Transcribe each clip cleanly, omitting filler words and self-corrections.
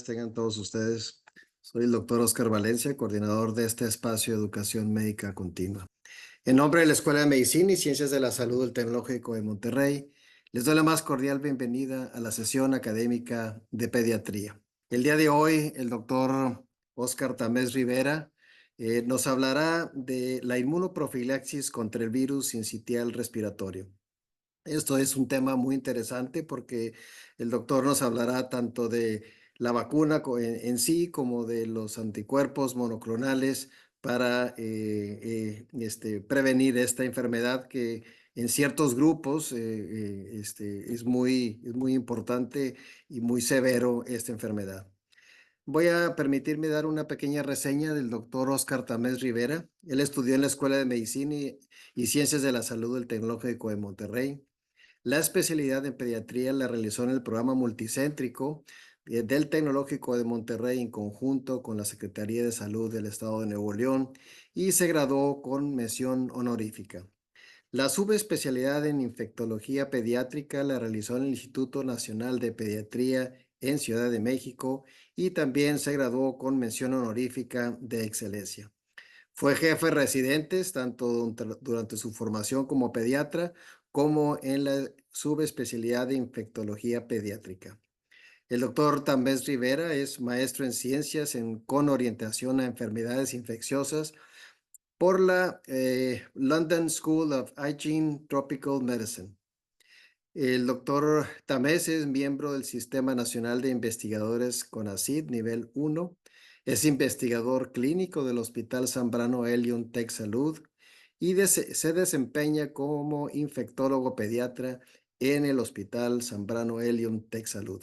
días tengan todos ustedes. Soy el doctor Oscar Valencia, coordinador de este espacio de educación médica continua. En nombre de la Escuela de Medicina y Ciencias de la Salud del Tecnológico de Monterrey, les doy la más cordial bienvenida a la sesión académica de pediatría. El día de hoy, el doctor Oscar Tamés Rivera nos hablará de la inmunoprofilaxis contra el virus sincitial respiratorio. Esto es un tema muy interesante porque el doctor nos hablará tanto de la vacuna en sí como de los anticuerpos monoclonales para prevenir esta enfermedad que en ciertos grupos es muy importante y muy severo esta enfermedad. Voy a permitirme dar una pequeña reseña del doctor Oscar Tamés Rivera. Él estudió en la Escuela de Medicina y Ciencias de la Salud del Tecnológico de Monterrey. La especialidad en pediatría la realizó en el programa multicéntrico del Tecnológico de Monterrey en conjunto con la Secretaría de Salud del Estado de Nuevo León y se graduó con mención honorífica. La subespecialidad en infectología pediátrica la realizó en el Instituto Nacional de Pediatría en Ciudad de México y también se graduó con mención honorífica de excelencia. Fue jefe de residentes tanto durante su formación como pediatra como en la subespecialidad de infectología pediátrica. El doctor Tamés Rivera es maestro en ciencias con orientación a enfermedades infecciosas por la London School of Hygiene Tropical Medicine. El doctor Tamés es miembro del Sistema Nacional de Investigadores CONACYT nivel 1. Es investigador clínico del Hospital Zambrano Elion Tech Salud y se desempeña como infectólogo pediatra en el Hospital Zambrano Elion Tech Salud.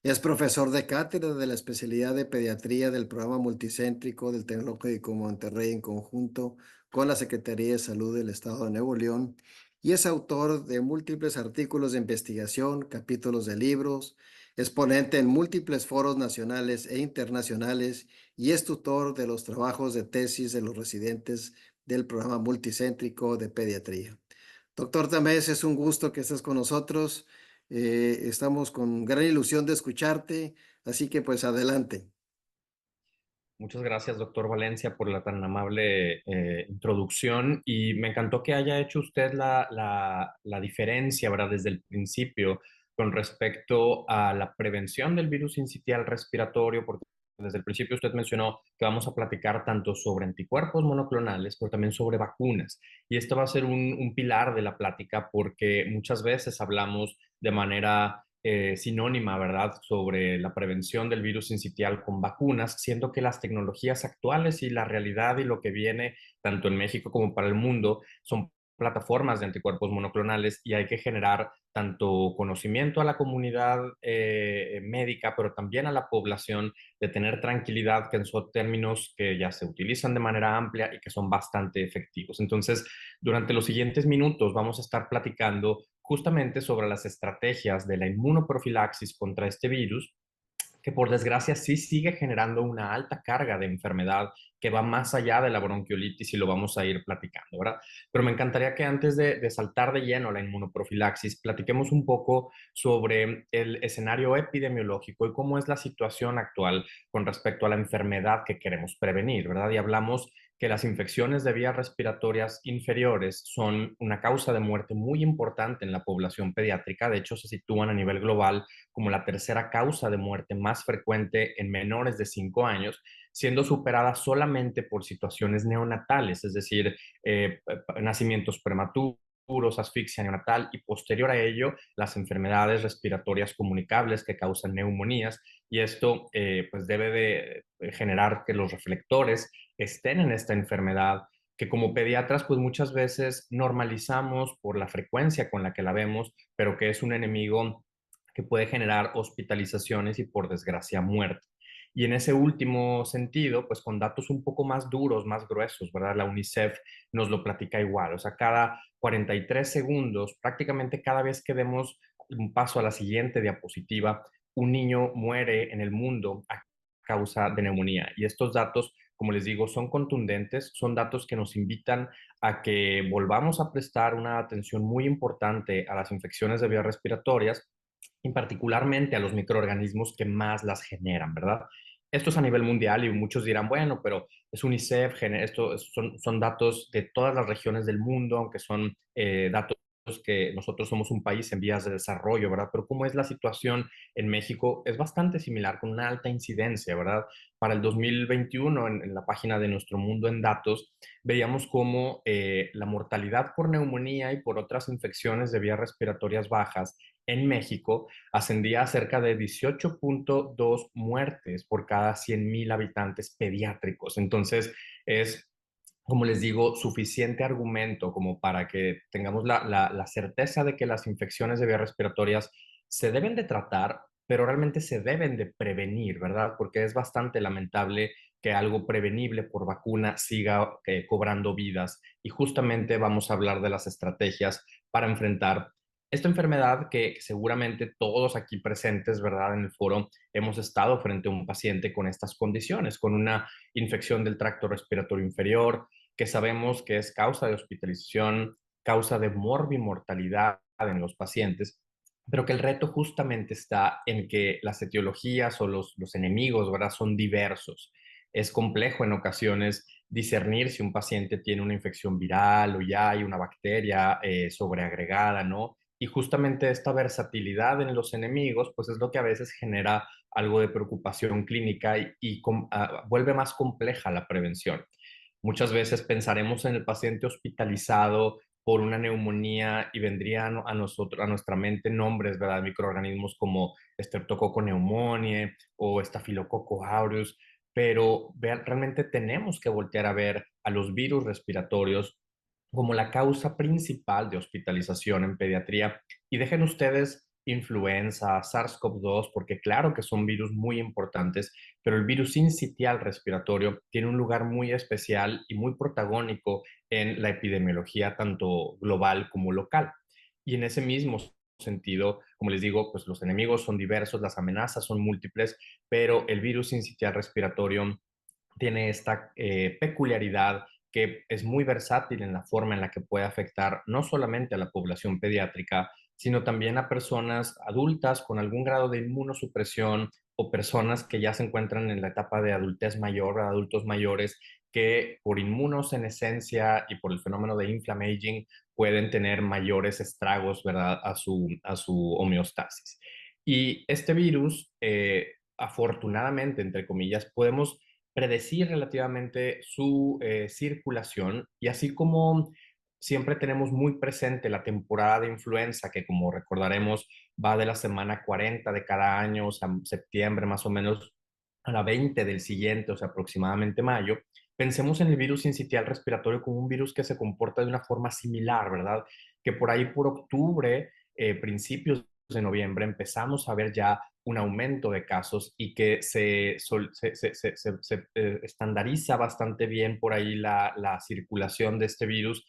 Es profesor de cátedra de la especialidad de pediatría del programa multicéntrico del Tecnológico de Monterrey en conjunto con la Secretaría de Salud del Estado de Nuevo León y es autor de múltiples artículos de investigación, capítulos de libros, exponente en múltiples foros nacionales e internacionales y es tutor de los trabajos de tesis de los residentes del programa multicéntrico de pediatría. Doctor Tamés, es un gusto que estés con nosotros. Estamos con gran ilusión de escucharte, así que pues adelante. Muchas gracias, doctor Valencia, por la tan amable introducción y me encantó que haya hecho usted la diferencia, ¿verdad? Desde el principio con respecto a la prevención del virus sincitial respiratorio, porque desde el principio usted mencionó que vamos a platicar tanto sobre anticuerpos monoclonales, pero también sobre vacunas. Y esto va a ser un pilar de la plática porque muchas veces hablamos de manera sinónima, ¿verdad?, sobre la prevención del virus sincitial con vacunas, siendo que las tecnologías actuales y la realidad y lo que viene tanto en México como para el mundo son plataformas de anticuerpos monoclonales y hay que generar tanto conocimiento a la comunidad médica, pero también a la población de tener tranquilidad, que son términos que ya se utilizan de manera amplia y que son bastante efectivos. Entonces, durante los siguientes minutos vamos a estar platicando justamente sobre las estrategias de la inmunoprofilaxis contra este virus, que por desgracia sí sigue generando una alta carga de enfermedad que va más allá de la bronquiolitis y lo vamos a ir platicando, ¿verdad? Pero me encantaría que antes de saltar de lleno a la inmunoprofilaxis, platiquemos un poco sobre el escenario epidemiológico y cómo es la situación actual con respecto a la enfermedad que queremos prevenir, ¿verdad? Y hablamos que las infecciones de vías respiratorias inferiores son una causa de muerte muy importante en la población pediátrica. De hecho, se sitúan a nivel global como la tercera causa de muerte más frecuente en menores de 5 años, siendo superada solamente por situaciones neonatales, es decir, nacimientos prematuros, asfixia neonatal y posterior a ello las enfermedades respiratorias comunicables que causan neumonías, y esto pues debe de generar que los reflectores estén en esta enfermedad que como pediatras pues muchas veces normalizamos por la frecuencia con la que la vemos, pero que es un enemigo que puede generar hospitalizaciones y por desgracia muerte. Y en ese último sentido, pues con datos un poco más duros, más gruesos, ¿verdad? La UNICEF nos lo platica igual, o sea, cada 43 segundos, prácticamente cada vez que demos un paso a la siguiente diapositiva, un niño muere en el mundo a causa de neumonía. Y estos datos, como les digo, son contundentes, son datos que nos invitan a que volvamos a prestar una atención muy importante a las infecciones de vías respiratorias y particularmente a los microorganismos que más las generan, ¿verdad? Esto es a nivel mundial y muchos dirán, bueno, pero es UNICEF, son datos de todas las regiones del mundo, aunque son datos que nosotros somos un país en vías de desarrollo, ¿verdad? Pero cómo es la situación en México es bastante similar, con una alta incidencia, ¿verdad? Para el 2021, en la página de Nuestro Mundo en Datos, veíamos cómo la mortalidad por neumonía y por otras infecciones de vías respiratorias bajas en México ascendía a cerca de 18.2 muertes por cada 100,000 habitantes pediátricos. Entonces, es, como les digo, suficiente argumento como para que tengamos la certeza de que las infecciones de vías respiratorias se deben de tratar, pero realmente se deben de prevenir, ¿verdad? Porque es bastante lamentable que algo prevenible por vacuna siga cobrando vidas. Y justamente vamos a hablar de las estrategias para enfrentar esta enfermedad que seguramente todos aquí presentes, ¿verdad? En el foro hemos estado frente a un paciente con estas condiciones, con una infección del tracto respiratorio inferior, que sabemos que es causa de hospitalización, causa de morbimortalidad en los pacientes, pero que el reto justamente está en que las etiologías o los enemigos, ¿verdad? Son diversos. Es complejo en ocasiones discernir si un paciente tiene una infección viral o ya hay una bacteria sobreagregada, ¿no? Y justamente esta versatilidad en los enemigos, pues es lo que a veces genera algo de preocupación clínica y vuelve más compleja la prevención. Muchas veces pensaremos en el paciente hospitalizado por una neumonía y vendrían a nosotros, a nuestra mente nombres, ¿verdad? Microorganismos como Streptococcus pneumoniae o Staphylococcus aureus, pero realmente tenemos que voltear a ver a los virus respiratorios como la causa principal de hospitalización en pediatría. Y dejen ustedes influenza, SARS-CoV-2, porque claro que son virus muy importantes, pero el virus sincitial respiratorio tiene un lugar muy especial y muy protagónico en la epidemiología, tanto global como local. Y en ese mismo sentido, como les digo, pues los enemigos son diversos, las amenazas son múltiples, pero el virus sincitial respiratorio tiene esta peculiaridad que es muy versátil en la forma en la que puede afectar no solamente a la población pediátrica, sino también a personas adultas con algún grado de inmunosupresión o personas que ya se encuentran en la etapa de adultez mayor, adultos mayores, que por inmunosenescencia y por el fenómeno de inflammaging pueden tener mayores estragos, ¿verdad?, a su homeostasis. Y este virus, afortunadamente, entre comillas, podemos predecir relativamente su circulación y así como siempre tenemos muy presente la temporada de influenza, que como recordaremos va de la semana 40 de cada año, o sea, septiembre más o menos, a la 20 del siguiente, o sea, aproximadamente mayo, pensemos en el virus sincitial respiratorio como un virus que se comporta de una forma similar, ¿verdad? Que por ahí por octubre, principios de noviembre, empezamos a ver ya un aumento de casos y que se estandariza bastante bien por ahí la circulación de este virus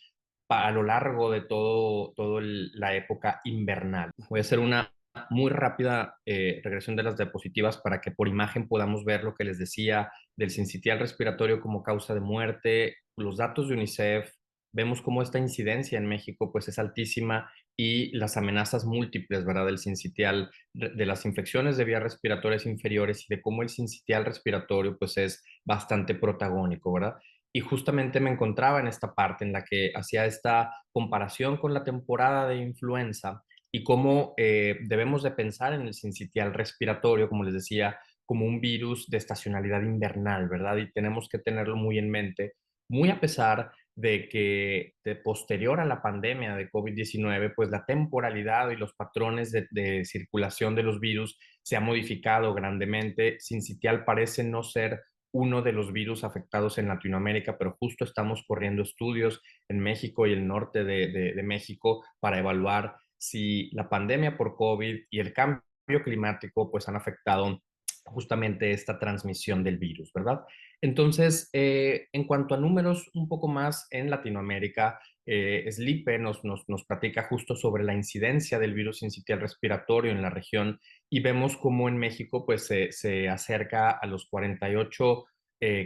a lo largo de todo la época invernal. Voy a hacer una muy rápida regresión de las diapositivas para que por imagen podamos ver lo que les decía del sincitial respiratorio como causa de muerte, los datos de UNICEF, vemos cómo esta incidencia en México pues es altísima y las amenazas múltiples, ¿verdad?, del sincitial, de las infecciones de vías respiratorias inferiores y de cómo el sincitial respiratorio pues es bastante protagónico, ¿verdad? Y justamente me encontraba en esta parte en la que hacía esta comparación con la temporada de influenza y cómo debemos de pensar en el sincitial respiratorio, como les decía, como un virus de estacionalidad invernal, ¿verdad? Y tenemos que tenerlo muy en mente, muy a pesar de que posterior a la pandemia de COVID-19, pues la temporalidad y los patrones de circulación de los virus se ha modificado grandemente. Sincitial parece no ser uno de los virus afectados en Latinoamérica, pero justo estamos corriendo estudios en México y el norte de México para evaluar si la pandemia por COVID y el cambio climático pues han afectado justamente esta transmisión del virus, ¿verdad? Entonces, en cuanto a números un poco más en Latinoamérica, SLIPE nos platica justo sobre la incidencia del virus sincitial respiratorio en la región y vemos cómo en México pues se acerca a los 48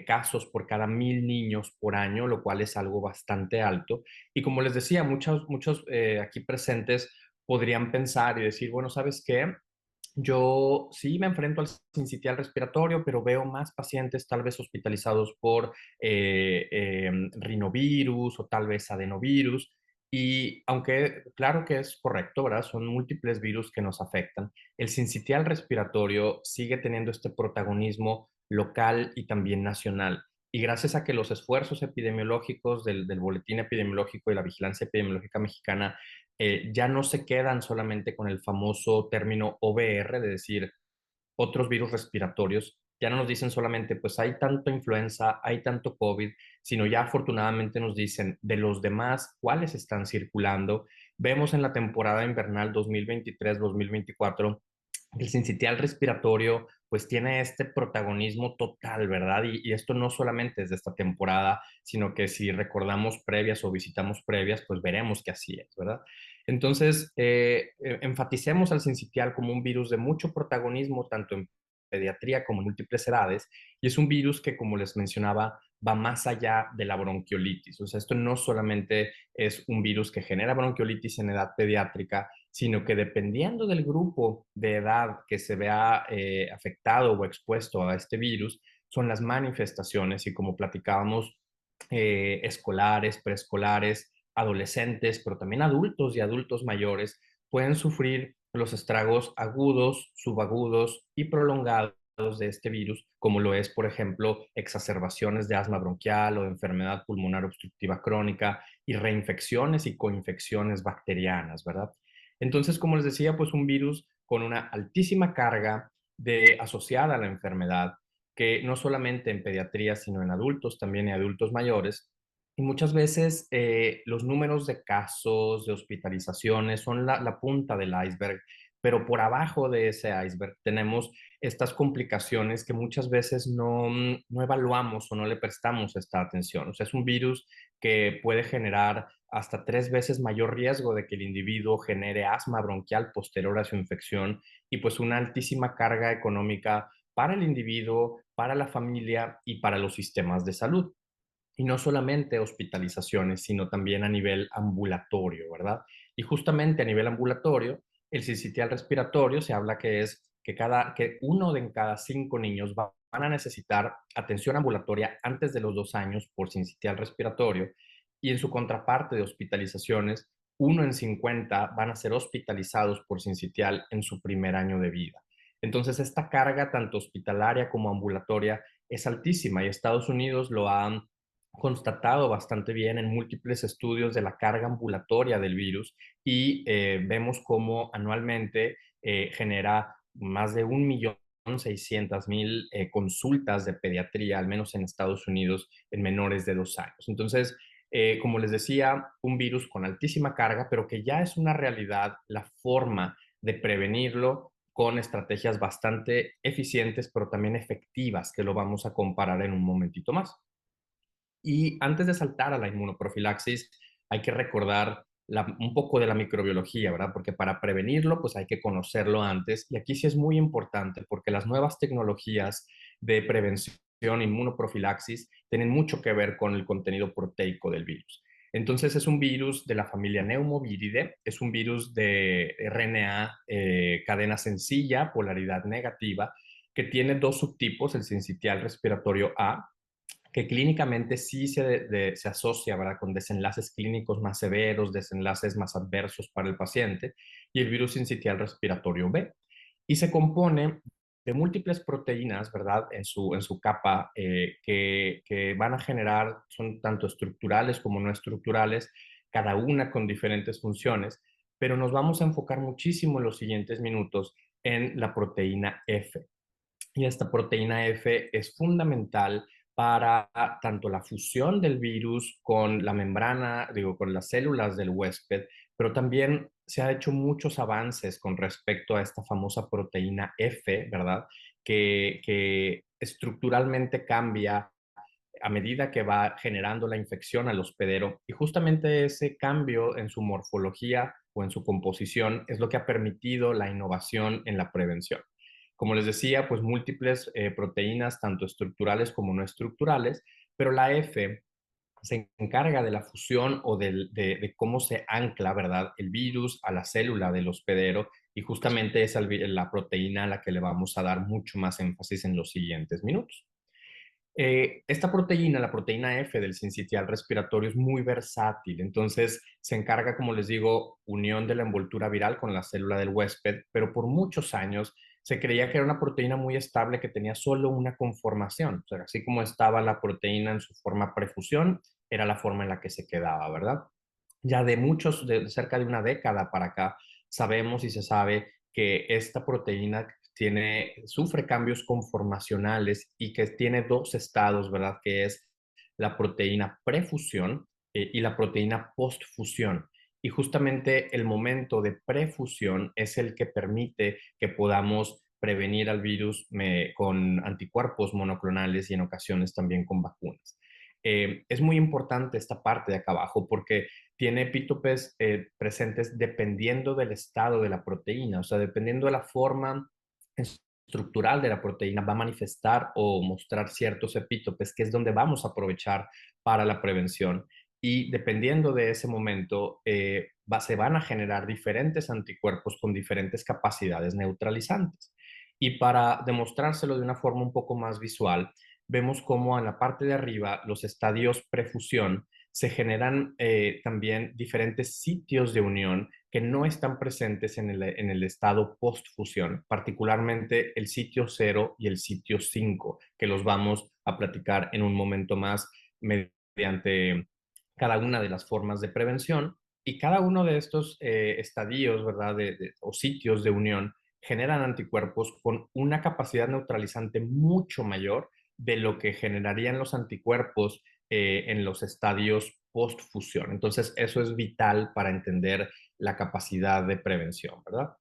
casos por cada 1,000 niños por año, lo cual es algo bastante alto. Y como les decía, muchos aquí presentes podrían pensar y decir, bueno, ¿sabes qué? Yo sí me enfrento al sincitial respiratorio, pero veo más pacientes tal vez hospitalizados por rinovirus o tal vez adenovirus. Y aunque claro que es correcto, ¿verdad? Son múltiples virus que nos afectan. El sincitial respiratorio sigue teniendo este protagonismo local y también nacional. Y gracias a que los esfuerzos epidemiológicos del Boletín Epidemiológico y la Vigilancia Epidemiológica Mexicana ya no se quedan solamente con el famoso término OVR, de decir otros virus respiratorios, ya no nos dicen solamente, pues hay tanto influenza, hay tanto COVID, sino ya afortunadamente nos dicen de los demás cuáles están circulando. Vemos en la temporada invernal 2023-2024 el sincitial respiratorio pues tiene este protagonismo total, ¿verdad? Y esto no solamente es de esta temporada, sino que si recordamos previas o visitamos previas, pues veremos que así es, ¿verdad? Entonces, enfaticemos al sincitial como un virus de mucho protagonismo, tanto en pediatría como en múltiples edades, y es un virus que, como les mencionaba, va más allá de la bronquiolitis. O sea, esto no solamente es un virus que genera bronquiolitis en edad pediátrica, sino que dependiendo del grupo de edad que se vea afectado o expuesto a este virus, son las manifestaciones y como platicábamos, escolares, preescolares, adolescentes, pero también adultos y adultos mayores pueden sufrir los estragos agudos, subagudos y prolongados de este virus, como lo es, por ejemplo, exacerbaciones de asma bronquial o de enfermedad pulmonar obstructiva crónica y reinfecciones y coinfecciones bacterianas, ¿verdad? Entonces, como les decía, pues un virus con una altísima carga asociada a la enfermedad, que no solamente en pediatría, sino en adultos, también en adultos mayores. Y muchas veces los números de casos, de hospitalizaciones, son la punta del iceberg, pero por abajo de ese iceberg tenemos estas complicaciones que muchas veces no evaluamos o no le prestamos esta atención. O sea, es un virus que puede generar hasta 3 veces mayor riesgo de que el individuo genere asma bronquial posterior a su infección y pues una altísima carga económica para el individuo, para la familia y para los sistemas de salud. Y no solamente hospitalizaciones, sino también a nivel ambulatorio, ¿verdad? Y justamente a nivel ambulatorio, el sincitial respiratorio se habla que es que uno de en cada 5 niños van a necesitar atención ambulatoria antes de los 2 años por sincitial respiratorio y en su contraparte de hospitalizaciones, 1 en 50 van a ser hospitalizados por sincitial en su primer año de vida. Entonces, esta carga, tanto hospitalaria como ambulatoria, es altísima y Estados Unidos lo ha constatado bastante bien en múltiples estudios de la carga ambulatoria del virus y vemos cómo anualmente genera más de 1.600.000 consultas de pediatría, al menos en Estados Unidos, en menores de 2 años. Entonces, como les decía, un virus con altísima carga, pero que ya es una realidad la forma de prevenirlo con estrategias bastante eficientes, pero también efectivas, que lo vamos a comparar en un momentito más. Y antes de saltar a la inmunoprofilaxis, hay que recordar un poco de la microbiología, ¿verdad? Porque para prevenirlo, pues hay que conocerlo antes. Y aquí sí es muy importante porque las nuevas tecnologías de prevención inmunoprofilaxis tienen mucho que ver con el contenido proteico del virus. Entonces es un virus de la familia Pneumoviridae, es un virus de RNA cadena sencilla, polaridad negativa, que tiene dos subtipos, el sincitial respiratorio A, que clínicamente sí se asocia, ¿verdad?, con desenlaces clínicos más severos, desenlaces más adversos para el paciente, y el virus sincitial respiratorio B. Y se compone de múltiples proteínas, ¿verdad?, en su capa, que van a generar, son tanto estructurales como no estructurales, cada una con diferentes funciones, pero nos vamos a enfocar muchísimo en los siguientes minutos en la proteína F. Y esta proteína F es fundamental para tanto la fusión del virus con la membrana, digo, con las células del huésped, pero también se han hecho muchos avances con respecto a esta famosa proteína F, ¿verdad? Que estructuralmente cambia a medida que va generando la infección al hospedero. Y justamente ese cambio en su morfología o en su composición es lo que ha permitido la innovación en la prevención. Como les decía, pues múltiples proteínas, tanto estructurales como no estructurales, pero la F se encarga de la fusión o de cómo se ancla, ¿verdad? El virus a la célula del hospedero y justamente es la proteína a la que le vamos a dar mucho más énfasis en los siguientes minutos. Esta proteína, la proteína F del sincitial respiratorio, es muy versátil. Entonces, se encarga, como les digo, unión de la envoltura viral con la célula del huésped, pero por muchos años se creía que era una proteína muy estable que tenía solo una conformación. O sea, así como estaba la proteína en su forma prefusión, era la forma en la que se quedaba, ¿verdad? Ya de cerca de una década para acá, sabemos y se sabe que esta proteína sufre cambios conformacionales y que tiene dos estados, ¿verdad? Que es la proteína prefusión y la proteína postfusión. Y justamente el momento de prefusión es el que permite que podamos prevenir al virus con anticuerpos monoclonales y en ocasiones también con vacunas. Es muy importante esta parte de acá abajo porque tiene epítopes presentes dependiendo del estado de la proteína, o sea, dependiendo de la forma estructural de la proteína, va a manifestar o mostrar ciertos epítopes, que es donde vamos a aprovechar para la prevención. Y dependiendo de ese momento, se van a generar diferentes anticuerpos con diferentes capacidades neutralizantes. Y para demostrárselo de una forma un poco más visual, vemos cómo en la parte de arriba, los estadios prefusión, se generan también diferentes sitios de unión que no están presentes en el estado postfusión, particularmente el sitio 0 y el sitio 5, que los vamos a platicar en un momento más mediante cada una de las formas de prevención. Y cada uno de estos estadios, ¿verdad? O sitios de unión generan anticuerpos con una capacidad neutralizante mucho mayor de lo que generarían los anticuerpos en los estadios postfusión. Entonces, eso es vital para entender la capacidad de prevención, ¿verdad?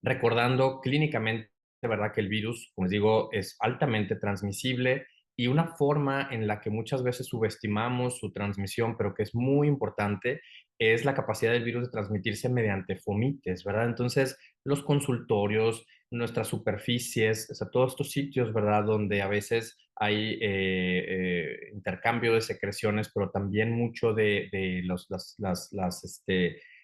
Recordando clínicamente, ¿verdad? Que el virus, como les digo, es altamente transmisible y una forma en la que muchas veces subestimamos su transmisión, pero que es muy importante, es la capacidad del virus de transmitirse mediante fomites, ¿verdad? Entonces, los consultorios, nuestras superficies, o sea, todos estos sitios, ¿verdad? Donde a veces hay intercambio de secreciones, pero también mucho de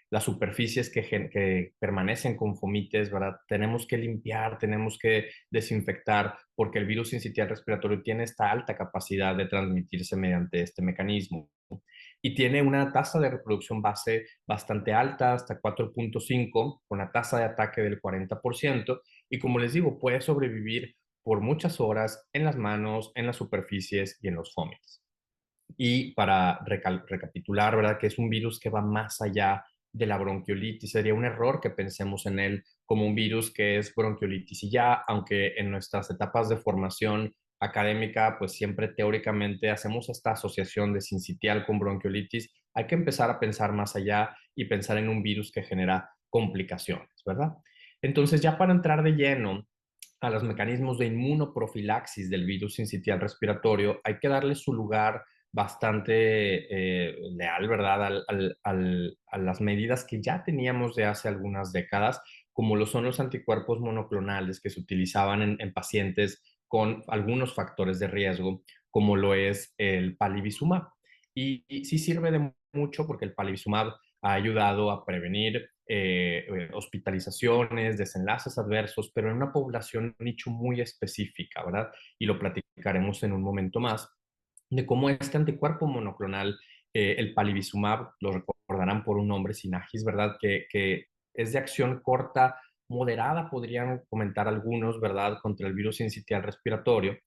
las superficies que permanecen con fomites, ¿verdad? Tenemos que limpiar, tenemos que desinfectar, porque el virus sincitial respiratorio tiene esta alta capacidad de transmitirse mediante este mecanismo. Y tiene una tasa de reproducción base bastante alta, hasta 4.5, con la tasa de ataque del 40%, y como les digo, puede sobrevivir por muchas horas en las manos, en las superficies y en los fomites. Y para recapitular, ¿verdad? Que es un virus que va más allá de la bronquiolitis. Sería un error que pensemos en él como un virus que es bronquiolitis y ya, aunque en nuestras etapas de formación académica, pues siempre teóricamente hacemos esta asociación de sincitial con bronquiolitis, hay que empezar a pensar más allá y pensar en un virus que genera complicaciones, ¿verdad? Entonces, ya para entrar de lleno a los mecanismos de inmunoprofilaxis del virus sincitial respiratorio, hay que darle su lugar bastante leal, ¿verdad? A las medidas que ya teníamos de hace algunas décadas, como lo son los anticuerpos monoclonales que se utilizaban en pacientes con algunos factores de riesgo, como lo es el palivizumab. Y sí sirve de mucho porque el palivizumab ha ayudado a prevenir hospitalizaciones, desenlaces adversos, pero en una población nicho muy específica, ¿verdad? Y lo platicaremos en un momento más de cómo este anticuerpo monoclonal, el palivizumab, lo recordarán por un nombre, Synagis, ¿verdad? Que es de acción corta, moderada, podrían comentar algunos, ¿verdad? Contra el virus sincitial respiratorio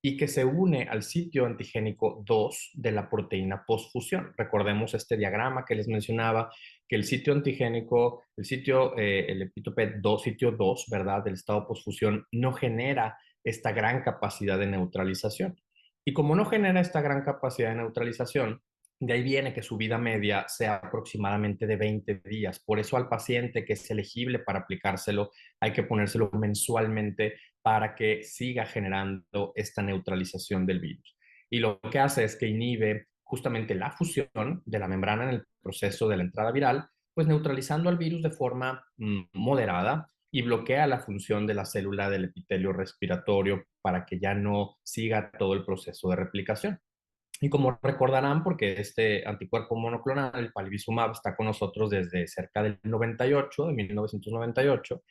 y que se une al sitio antigénico 2 de la proteína postfusión. Recordemos este diagrama que les mencionaba, que el sitio antigénico, el epítope 2, sitio 2, ¿verdad? Del estado postfusión, no genera esta gran capacidad de neutralización. Y como no genera esta gran capacidad de neutralización, de ahí viene que su vida media sea aproximadamente de 20 días. Por eso al paciente que es elegible para aplicárselo, hay que ponérselo mensualmente para que siga generando esta neutralización del virus. Y lo que hace es que inhibe justamente la fusión de la membrana en el proceso de la entrada viral, pues neutralizando al virus de forma moderada y bloquea la función de la célula del epitelio respiratorio para que ya no siga todo el proceso de replicación. Y como recordarán, porque este anticuerpo monoclonal, el palivizumab, está con nosotros desde cerca del 98, de 1998,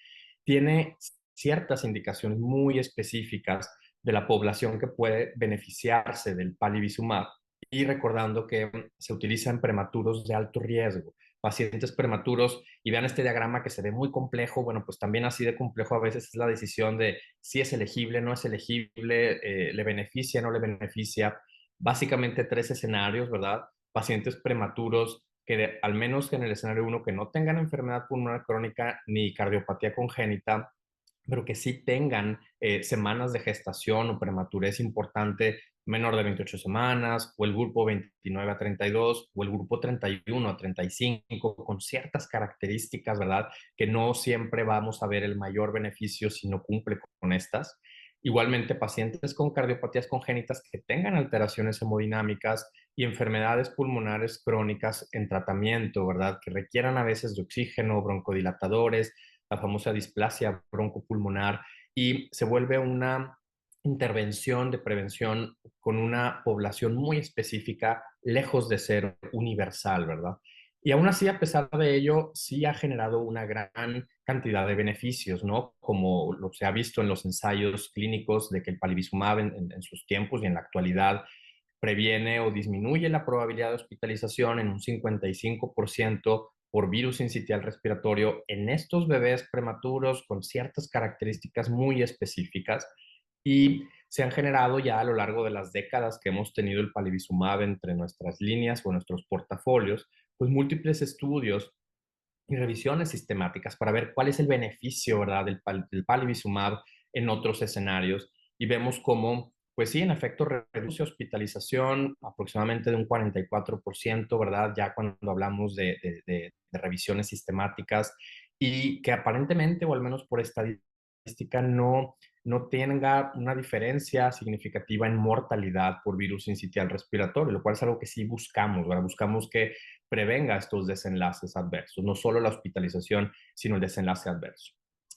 tiene ciertas indicaciones muy específicas de la población que puede beneficiarse del palivizumab. Y recordando que se utiliza en prematuros de alto riesgo, pacientes prematuros, y vean este diagrama que se ve muy complejo. Bueno, pues también así de complejo a veces es la decisión de si es elegible, no es elegible, le beneficia, no le beneficia. Básicamente tres escenarios, ¿verdad? Pacientes prematuros que al menos en el escenario uno que no tengan enfermedad pulmonar crónica ni cardiopatía congénita, pero que sí tengan semanas de gestación o prematurez importante menor de 28 semanas, o el grupo 29 a 32, o el grupo 31 a 35, con ciertas características, ¿verdad? Que no siempre vamos a ver el mayor beneficio si no cumple con estas. Igualmente, pacientes con cardiopatías congénitas que tengan alteraciones hemodinámicas y enfermedades pulmonares crónicas en tratamiento, ¿verdad? Que requieran a veces de oxígeno, broncodilatadores, la famosa displasia broncopulmonar, y se vuelve una intervención de prevención con una población muy específica, lejos de ser universal, ¿verdad? Y aún así, a pesar de ello, sí ha generado una gran cantidad de beneficios, ¿no? Como lo se ha visto en los ensayos clínicos de que el palivizumab en sus tiempos y en la actualidad previene o disminuye la probabilidad de hospitalización en un 55% por virus sincitial respiratorio en estos bebés prematuros con ciertas características muy específicas, y se han generado ya a lo largo de las décadas que hemos tenido el palivizumab entre nuestras líneas o nuestros portafolios, pues múltiples estudios y revisiones sistemáticas para ver cuál es el beneficio, ¿verdad?, del palivizumab en otros escenarios. Y vemos cómo, pues sí, en efecto, reduce hospitalización aproximadamente de un 44%, ¿verdad? Ya cuando hablamos de revisiones sistemáticas, y que aparentemente, o al menos por estadística, no tenga una diferencia significativa en mortalidad por virus sincitial respiratorio, lo cual es algo que sí buscamos, ¿verdad? Buscamos que prevenga estos desenlaces adversos, no solo la hospitalización, sino el desenlace adverso.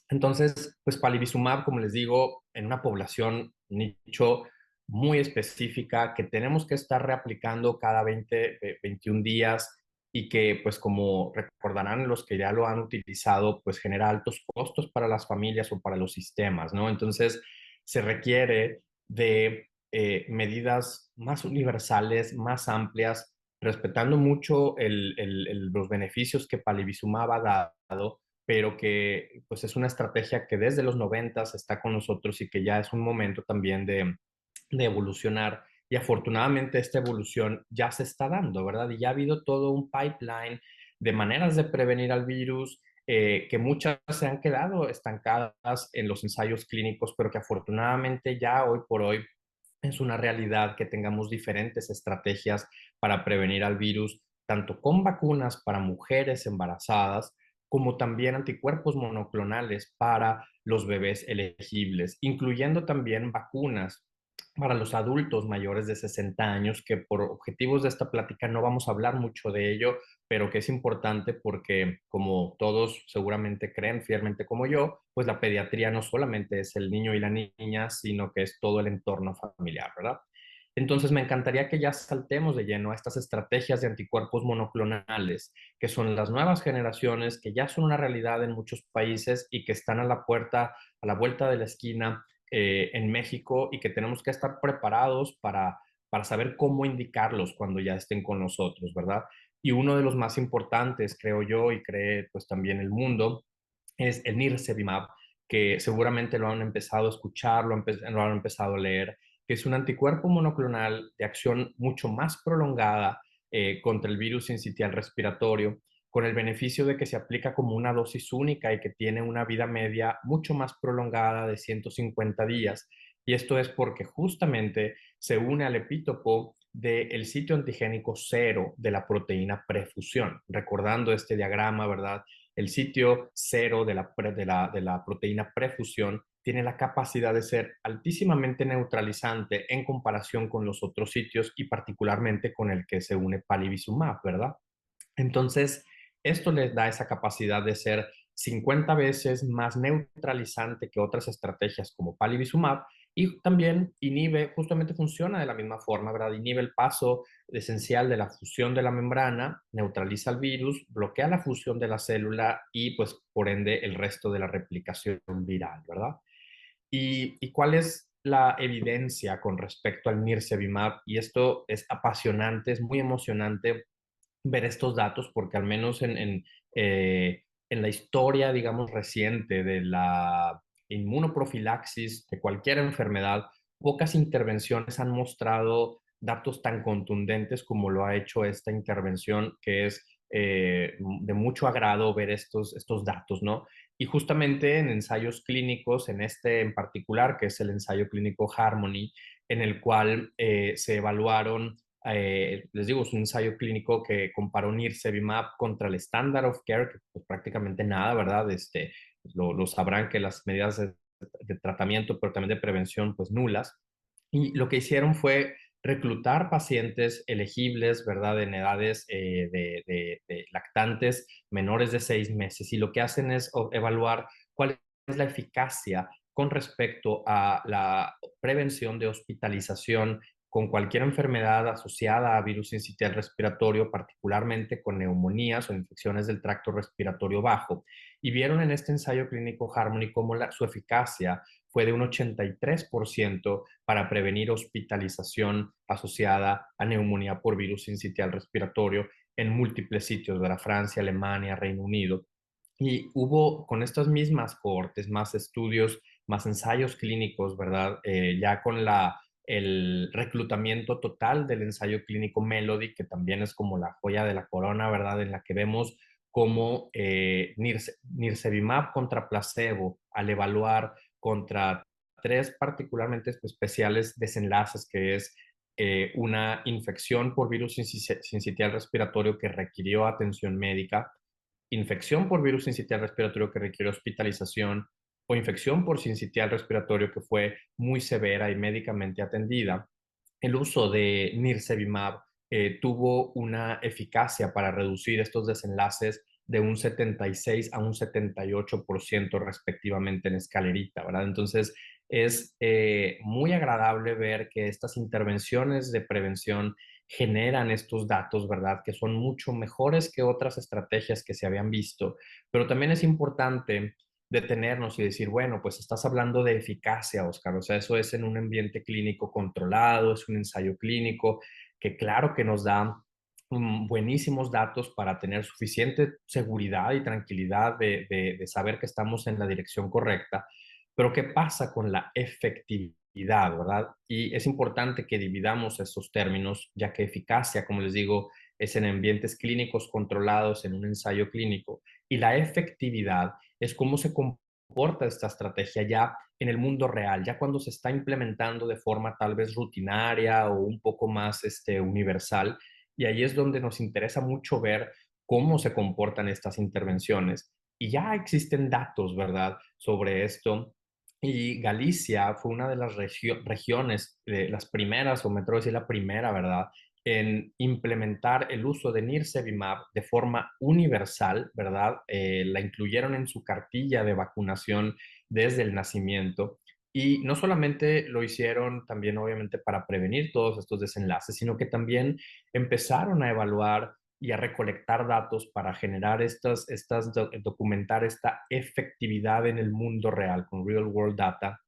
Entonces, pues palivizumab, como les digo, en una población nicho muy específica que tenemos que estar reaplicando cada 21 días, y que, pues como recordarán los que ya lo han utilizado, pues genera altos costos para las familias o para los sistemas, ¿no? Entonces, se requiere de medidas más universales, más amplias, respetando mucho los beneficios que palivizumab ha dado, pero que pues es una estrategia que desde los 90 está con nosotros, y que ya es un momento también de evolucionar. Y afortunadamente esta evolución ya se está dando, ¿verdad? Y ya ha habido todo un pipeline de maneras de prevenir al virus, que muchas se han quedado estancadas en los ensayos clínicos, pero que afortunadamente ya hoy por hoy es una realidad que tengamos diferentes estrategias para prevenir al virus, tanto con vacunas para mujeres embarazadas, como también anticuerpos monoclonales para los bebés elegibles, incluyendo también vacunas para los adultos mayores de 60 años, que por objetivos de esta plática no vamos a hablar mucho de ello, pero que es importante porque, como todos seguramente creen fielmente como yo, pues la pediatría no solamente es el niño y la niña, sino que es todo el entorno familiar, ¿verdad? Entonces, me encantaría que ya saltemos de lleno a estas estrategias de anticuerpos monoclonales, que son las nuevas generaciones, que ya son una realidad en muchos países y que están a la puerta, a la vuelta de la esquina, en México, y que tenemos que estar preparados para saber cómo indicarlos cuando ya estén con nosotros, ¿verdad? Y uno de los más importantes, creo yo, y cree pues también el mundo, es el nirsevimab, que seguramente lo han empezado a escuchar, lo han empezado a leer, que es un anticuerpo monoclonal de acción mucho más prolongada contra el virus sincitial respiratorio, con el beneficio de que se aplica como una dosis única y que tiene una vida media mucho más prolongada de 150 días. Y esto es porque justamente se une al epítopo del sitio antigénico cero de la proteína prefusión. Recordando este diagrama, ¿verdad? El sitio cero de la proteína prefusión tiene la capacidad de ser altísimamente neutralizante en comparación con los otros sitios, y particularmente con el que se une palivizumab, ¿verdad? Entonces, esto les da esa capacidad de ser 50 veces más neutralizante que otras estrategias como palivizumab, Y también inhibe, justamente funciona de la misma forma, ¿verdad? Inhibe el paso esencial de la fusión de la membrana, neutraliza el virus, bloquea la fusión de la célula y, pues, por ende, el resto de la replicación viral, ¿verdad? ¿Y cuál es la evidencia con respecto al Nirsevimab? Y esto es apasionante, es muy emocionante ver estos datos, porque al menos en la historia, digamos, reciente de la inmunoprofilaxis de cualquier enfermedad, pocas intervenciones han mostrado datos tan contundentes como lo ha hecho esta intervención, que es de mucho agrado ver estos datos, ¿no? Y justamente en ensayos clínicos, en este en particular, que es el ensayo clínico Harmony, en el cual se evaluaron les digo, es un ensayo clínico que comparó Nirsevimab contra el standard of care, que pues, prácticamente nada, ¿verdad? Lo sabrán que las medidas de tratamiento, pero también de prevención, pues nulas. Y lo que hicieron fue reclutar pacientes elegibles, ¿verdad? En edades de lactantes menores de 6 meses. Y lo que hacen es evaluar cuál es la eficacia con respecto a la prevención de hospitalización con cualquier enfermedad asociada a virus sincitial respiratorio, particularmente con neumonías o infecciones del tracto respiratorio bajo. Y vieron en este ensayo clínico Harmony cómo su eficacia fue de un 83% para prevenir hospitalización asociada a neumonía por virus sincitial respiratorio en múltiples sitios, de Francia, Alemania, Reino Unido. Y hubo con estas mismas cohortes, más estudios, más ensayos clínicos, ¿verdad? Ya con el reclutamiento total del ensayo clínico Melody, que también es como la joya de la corona, ¿verdad? En la que vemos cómo Nirsevimab contra placebo, al evaluar contra tres particularmente especiales desenlaces, que es una infección por virus sincitial respiratorio que requirió atención médica, infección por virus sincitial respiratorio que requiere hospitalización o infección por sincitial respiratorio que fue muy severa y médicamente atendida, el uso de Nirsevimab tuvo una eficacia para reducir estos desenlaces de un 76 a un 78% respectivamente en escalerita, ¿verdad? Entonces, es muy agradable ver que estas intervenciones de prevención generan estos datos, ¿verdad? Que son mucho mejores que otras estrategias que se habían visto, pero también es importante detenernos y decir, bueno, pues estás hablando de eficacia, Oscar, o sea, eso es en un ambiente clínico controlado, es un ensayo clínico que claro que nos da buenísimos datos para tener suficiente seguridad y tranquilidad de saber que estamos en la dirección correcta, pero ¿qué pasa con la efectividad, verdad? Y es importante que dividamos esos términos, ya que eficacia, como les digo, es en ambientes clínicos controlados, en un ensayo clínico, y la efectividad es cómo se comporta esta estrategia ya en el mundo real, ya cuando se está implementando de forma tal vez rutinaria o un poco más universal. Y ahí es donde nos interesa mucho ver cómo se comportan estas intervenciones. Y ya existen datos, ¿verdad?, sobre esto. Y Galicia fue una de las regiones, las primeras, o me atrevo a decir la primera, ¿verdad?, en implementar el uso de Nirsevimab de forma universal, ¿verdad? La incluyeron en su cartilla de vacunación desde el nacimiento. Y no solamente lo hicieron también, obviamente, para prevenir todos estos desenlaces, sino que también empezaron a evaluar y a recolectar datos para generar documentar esta efectividad en el mundo real con real world data.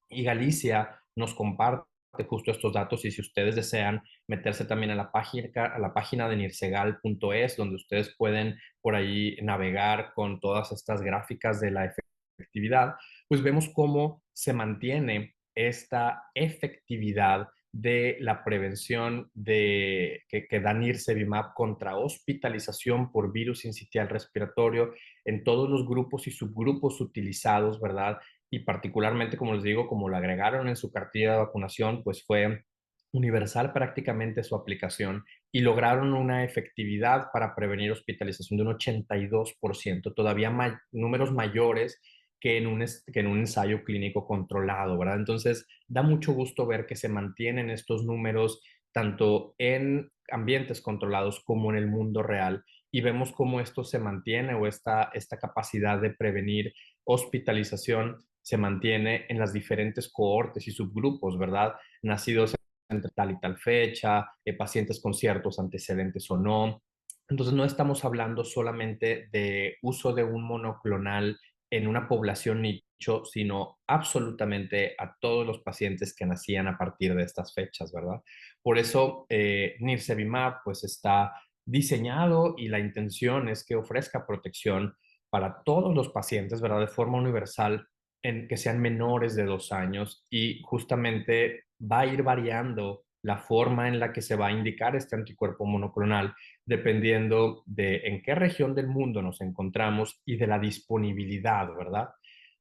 Y Galicia nos comparte justo estos datos y si ustedes desean meterse también a la página de nirsegal.es, donde ustedes pueden por ahí navegar con todas estas gráficas de la efectividad, pues vemos cómo se mantiene esta efectividad de la prevención que da Nirsevimab contra hospitalización por virus sincitial respiratorio en todos los grupos y subgrupos utilizados, ¿verdad? Y particularmente, como les digo, como lo agregaron en su cartilla de vacunación, pues fue universal prácticamente su aplicación y lograron una efectividad para prevenir hospitalización de un 82%, todavía números mayores que en un ensayo clínico controlado, ¿verdad? Entonces, da mucho gusto ver que se mantienen estos números tanto en ambientes controlados como en el mundo real y vemos cómo esto se mantiene o esta capacidad de prevenir hospitalización se mantiene en las diferentes cohortes y subgrupos, ¿verdad? Nacidos entre tal y tal fecha, pacientes con ciertos antecedentes o no. Entonces, no estamos hablando solamente de uso de un monoclonal en una población nicho, sino absolutamente a todos los pacientes que nacían a partir de estas fechas, ¿verdad? Por eso, Nirsevimab pues está diseñado y la intención es que ofrezca protección para todos los pacientes, ¿verdad? De forma universal, en que sean menores de 2 años y justamente va a ir variando la forma en la que se va a indicar este anticuerpo monoclonal dependiendo de en qué región del mundo nos encontramos y de la disponibilidad, ¿verdad?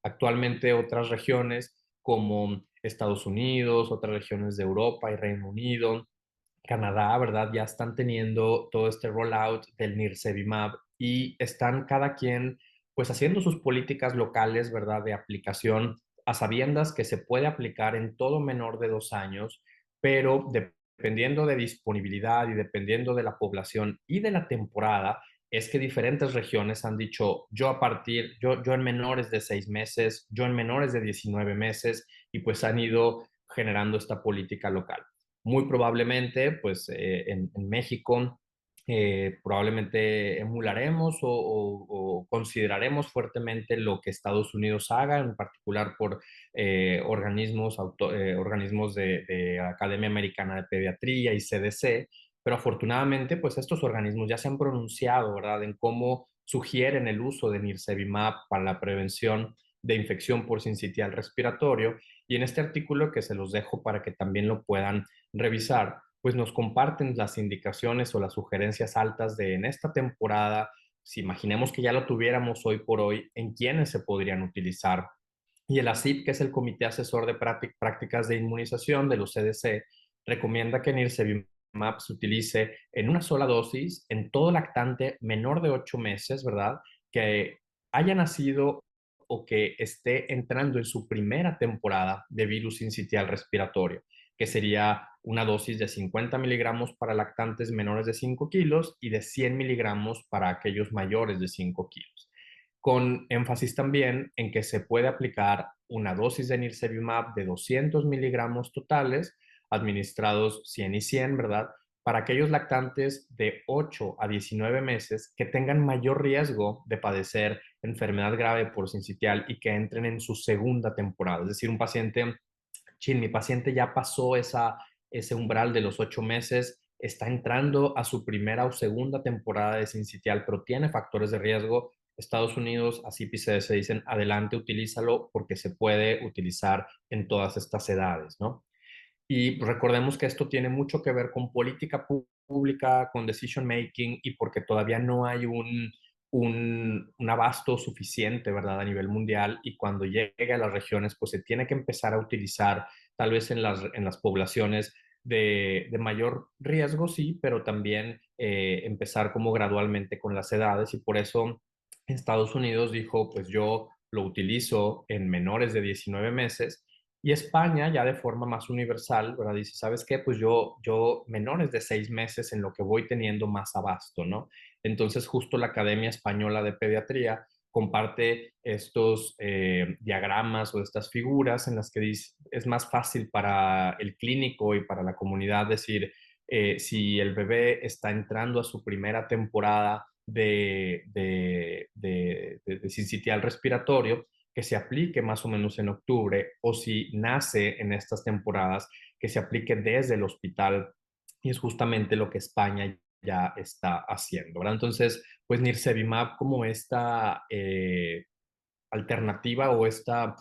Actualmente otras regiones como Estados Unidos, otras regiones de Europa y Reino Unido, Canadá, ¿verdad? Ya están teniendo todo este rollout del Nirsevimab y están cada quien pues haciendo sus políticas locales, ¿verdad? De aplicación a sabiendas que se puede aplicar en todo menor de 2 años, pero dependiendo de disponibilidad y dependiendo de la población y de la temporada, es que diferentes regiones han dicho, yo en menores de 6 meses, yo en menores de 19 meses, y pues han ido generando esta política local. Muy probablemente, pues en México, probablemente emularemos o consideraremos fuertemente lo que Estados Unidos haga, en particular por organismos de Academia Americana de Pediatría y CDC, pero afortunadamente, pues estos organismos ya se han pronunciado, ¿verdad?, en cómo sugieren el uso de Nirsevimab para la prevención de infección por sincitial respiratorio. Y en este artículo que se los dejo para que también lo puedan revisar, pues nos comparten las indicaciones o las sugerencias altas de en esta temporada, si imaginemos que ya lo tuviéramos hoy por hoy, en quiénes se podrían utilizar. Y el ACIP, que es el Comité Asesor de Prácticas de Inmunización de los CDC, recomienda que Nirsevimab se utilice en una sola dosis en todo lactante menor de 8 meses, ¿verdad? Que haya nacido o que esté entrando en su primera temporada de virus sincitial respiratorio, que sería una dosis de 50 miligramos para lactantes menores de 5 kilos y de 100 miligramos para aquellos mayores de 5 kilos. Con énfasis también en que se puede aplicar una dosis de Nirsevimab de 200 miligramos totales, administrados 100 y 100, ¿verdad? Para aquellos lactantes de 8 a 19 meses que tengan mayor riesgo de padecer enfermedad grave por sincitial y que entren en su segunda temporada. Es decir, un paciente, mi paciente ya pasó ese umbral de los 8 meses, está entrando a su primera o segunda temporada de sincitial, pero tiene factores de riesgo. Estados Unidos, así se dicen, adelante, utilízalo porque se puede utilizar en todas estas edades, ¿no? Y recordemos que esto tiene mucho que ver con política pública, con decision making y porque todavía no hay un abasto suficiente, ¿verdad?, a nivel mundial, y cuando llegue a las regiones, pues se tiene que empezar a utilizar tal vez en las poblaciones de mayor riesgo, sí, pero también empezar como gradualmente con las edades, y por eso Estados Unidos dijo, pues yo lo utilizo en menores de 19 meses, y España, ya de forma más universal, ¿verdad? Dice, ¿sabes qué? Pues yo menores de 6 meses en lo que voy teniendo más abasto, ¿no? Entonces, justo la Academia Española de Pediatría comparte estos diagramas o estas figuras en las que dice, es más fácil para el clínico y para la comunidad decir si el bebé está entrando a su primera temporada de sincitial respiratorio, que se aplique más o menos en octubre, o si nace en estas temporadas, que se aplique desde el hospital, y es justamente lo que España ya está haciendo, ¿verdad? Entonces, pues Nirsevimab como esta alternativa o esta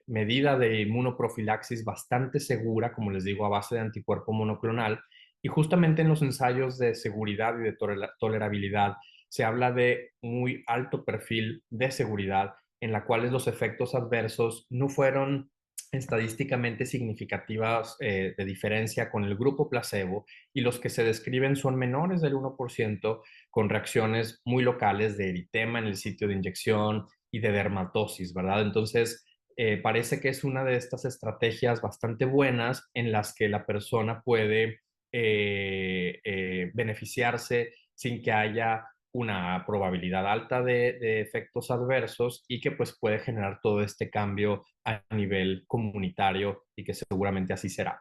medida de inmunoprofilaxis bastante segura, como les digo, a base de anticuerpo monoclonal. Y justamente en los ensayos de seguridad y de tolerabilidad se habla de muy alto perfil de seguridad en la cual los efectos adversos no fueron estadísticamente significativas de diferencia con el grupo placebo, y los que se describen son menores del 1%, con reacciones muy locales de eritema en el sitio de inyección y de dermatosis, ¿verdad? Entonces, parece que es una de estas estrategias bastante buenas en las que la persona puede beneficiarse sin que haya una probabilidad alta de efectos adversos y que pues puede generar todo este cambio a nivel comunitario y que seguramente así será.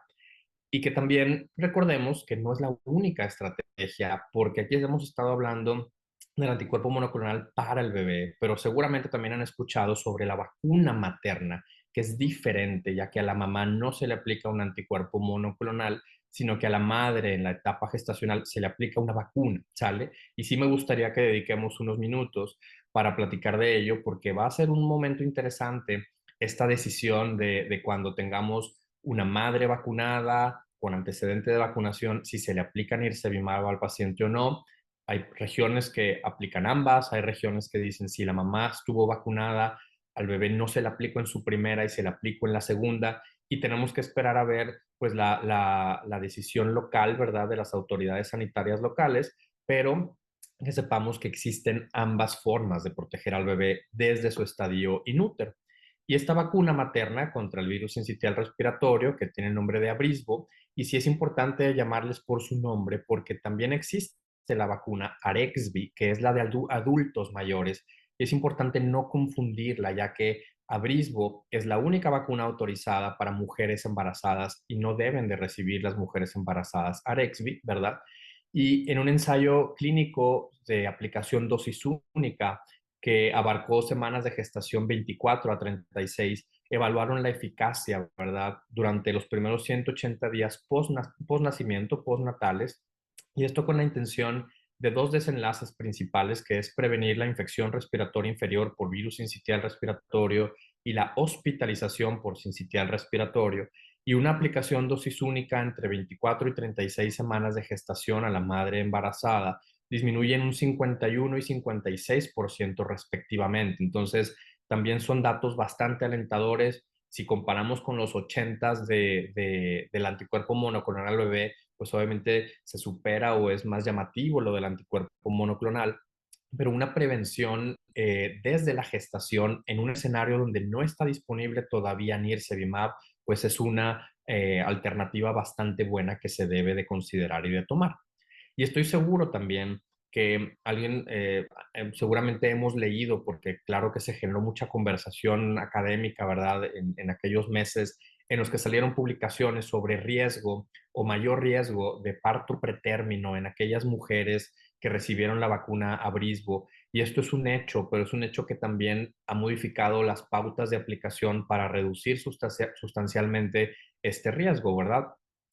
Y que también recordemos que no es la única estrategia, porque aquí hemos estado hablando del anticuerpo monoclonal para el bebé, pero seguramente también han escuchado sobre la vacuna materna, que es diferente, ya que a la mamá no se le aplica un anticuerpo monoclonal, sino que a la madre en la etapa gestacional se le aplica una vacuna, ¿sale? Y sí me gustaría que dediquemos unos minutos para platicar de ello, porque va a ser un momento interesante esta decisión de cuando tengamos una madre vacunada con antecedente de vacunación, si se le aplica nirsevimab al paciente o no. Hay regiones que aplican ambas, hay regiones que dicen si la mamá estuvo vacunada, al bebé no se le aplicó en su primera y se le aplicó en la segunda, y tenemos que esperar a ver pues la decisión local, ¿verdad?, de las autoridades sanitarias locales, pero que sepamos que existen ambas formas de proteger al bebé desde su estadio inútero. Y esta vacuna materna contra el virus sincitial respiratorio, que tiene el nombre de Abrisbo, y sí es importante llamarles por su nombre, porque también existe la vacuna Arexvi, que es la de adultos mayores. Y es importante no confundirla, ya que Abrisbo es la única vacuna autorizada para mujeres embarazadas y no deben de recibir las mujeres embarazadas Arexvi, ¿verdad? Y en un ensayo clínico de aplicación dosis única, que abarcó semanas de gestación 24 a 36, evaluaron la eficacia, ¿verdad?, durante los primeros 180 días post-nacimiento, postnatales, y esto con la intención de dos desenlaces principales, que es prevenir la infección respiratoria inferior por virus sincitial respiratorio y la hospitalización por sincitial respiratorio, y una aplicación dosis única entre 24 y 36 semanas de gestación a la madre embarazada disminuyen un 51 y 56% respectivamente. Entonces, también son datos bastante alentadores. Si comparamos con los 80 del anticuerpo monoclonal al bebé, pues obviamente se supera o es más llamativo lo del anticuerpo monoclonal, pero una prevención desde la gestación en un escenario donde no está disponible todavía nirsevimab, pues es una alternativa bastante buena que se debe de considerar y de tomar. Y estoy seguro también que alguien, seguramente hemos leído, porque claro que se generó mucha conversación académica, ¿verdad?, en aquellos meses en los que salieron publicaciones sobre riesgo o mayor riesgo de parto pretérmino en aquellas mujeres que recibieron la vacuna Abrisbo. Y esto es un hecho, pero es un hecho que también ha modificado las pautas de aplicación para reducir sustancialmente este riesgo, ¿verdad?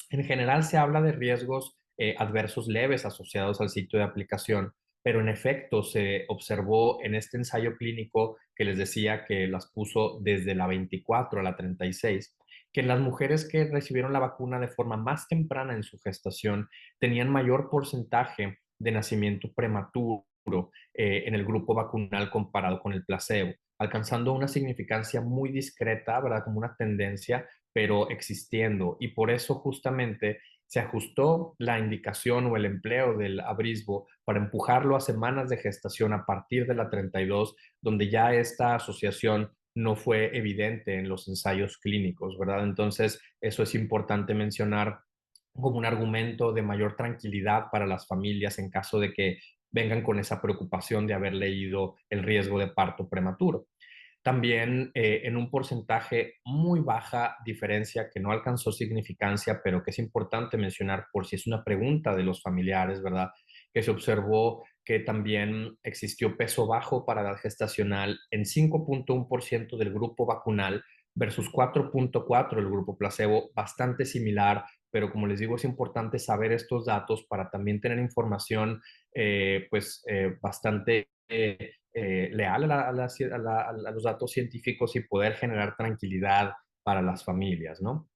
En general se habla de riesgos adversos leves asociados al sitio de aplicación, pero en efecto se observó en este ensayo clínico que les decía que las puso desde la 24 a la 36, que en las mujeres que recibieron la vacuna de forma más temprana en su gestación tenían mayor porcentaje de nacimiento prematuro en el grupo vacunal comparado con el placebo, alcanzando una significancia muy discreta, ¿verdad? Como una tendencia, pero existiendo. Y por eso justamente se ajustó la indicación o el empleo del abrisbo para empujarlo a semanas de gestación a partir de la 32, donde ya esta asociación no fue evidente en los ensayos clínicos, ¿verdad? Entonces, eso es importante mencionar como un argumento de mayor tranquilidad para las familias en caso de que vengan con esa preocupación de haber leído el riesgo de parto prematuro. También en un porcentaje muy baja diferencia que no alcanzó significancia, pero que es importante mencionar por si es una pregunta de los familiares, ¿verdad? Que se observó que también existió peso bajo para edad gestacional en 5.1% del grupo vacunal versus 4.4% del grupo placebo, bastante similar, pero como les digo, es importante saber estos datos para también tener información bastante leal a los datos científicos y poder generar tranquilidad para las familias, ¿no?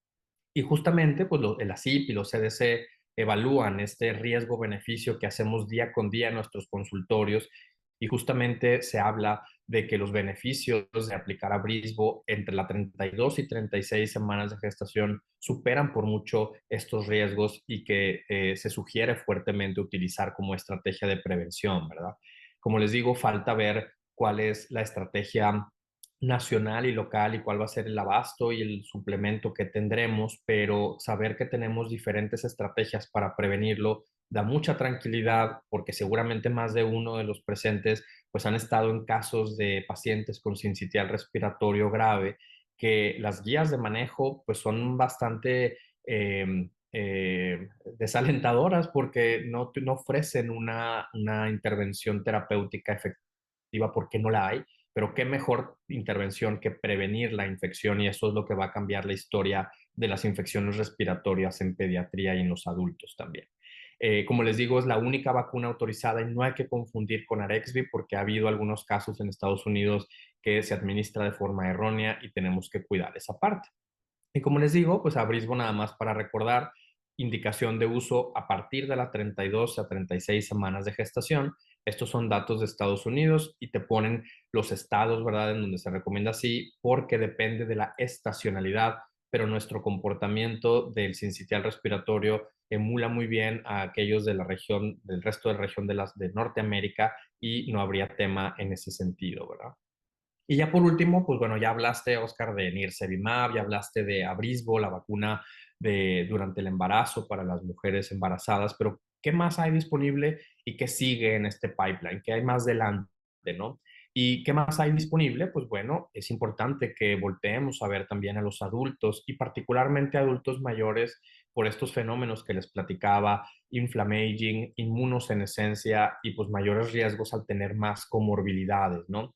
Y justamente, pues el ACIP y los CDC evalúan este riesgo-beneficio que hacemos día con día en nuestros consultorios, y justamente se habla de que los beneficios de aplicar a Brisbo entre la 32 y 36 semanas de gestación superan por mucho estos riesgos, y que se sugiere fuertemente utilizar como estrategia de prevención, ¿verdad? Como les digo, falta ver cuál es la estrategia nacional y local y cuál va a ser el abasto y el suplemento que tendremos, pero saber que tenemos diferentes estrategias para prevenirlo da mucha tranquilidad porque seguramente más de uno de los presentes pues han estado en casos de pacientes con sincitial respiratorio grave, que las guías de manejo pues son bastante desalentadoras porque no ofrecen una intervención terapéutica efectiva porque no la hay, pero qué mejor intervención que prevenir la infección, y eso es lo que va a cambiar la historia de las infecciones respiratorias en pediatría y en los adultos también. Como les digo, es la única vacuna autorizada y no hay que confundir con Arexvy porque ha habido algunos casos en Estados Unidos que se administra de forma errónea y tenemos que cuidar esa parte. Y como les digo, pues Abrisbo nada más para recordar, indicación de uso a partir de las 32 a 36 semanas de gestación. Estos son datos de Estados Unidos y te ponen los estados, ¿verdad?, en donde se recomienda así, porque depende de la estacionalidad, pero nuestro comportamiento del sincitial respiratorio emula muy bien a aquellos de la región, del resto de la región de Norteamérica, y no habría tema en ese sentido, ¿verdad? Y ya por último, pues bueno, ya hablaste, Oscar, de Nirsevimab, ya hablaste de Abrisbo, la vacuna durante el embarazo para las mujeres embarazadas, pero ¿qué más hay disponible y qué sigue en este pipeline? ¿Qué hay más adelante, no? ¿Y qué más hay disponible? Pues bueno, es importante que volteemos a ver también a los adultos y particularmente a adultos mayores por estos fenómenos que les platicaba, inflammaging, inmunosenescencia y pues mayores riesgos al tener más comorbilidades, ¿no?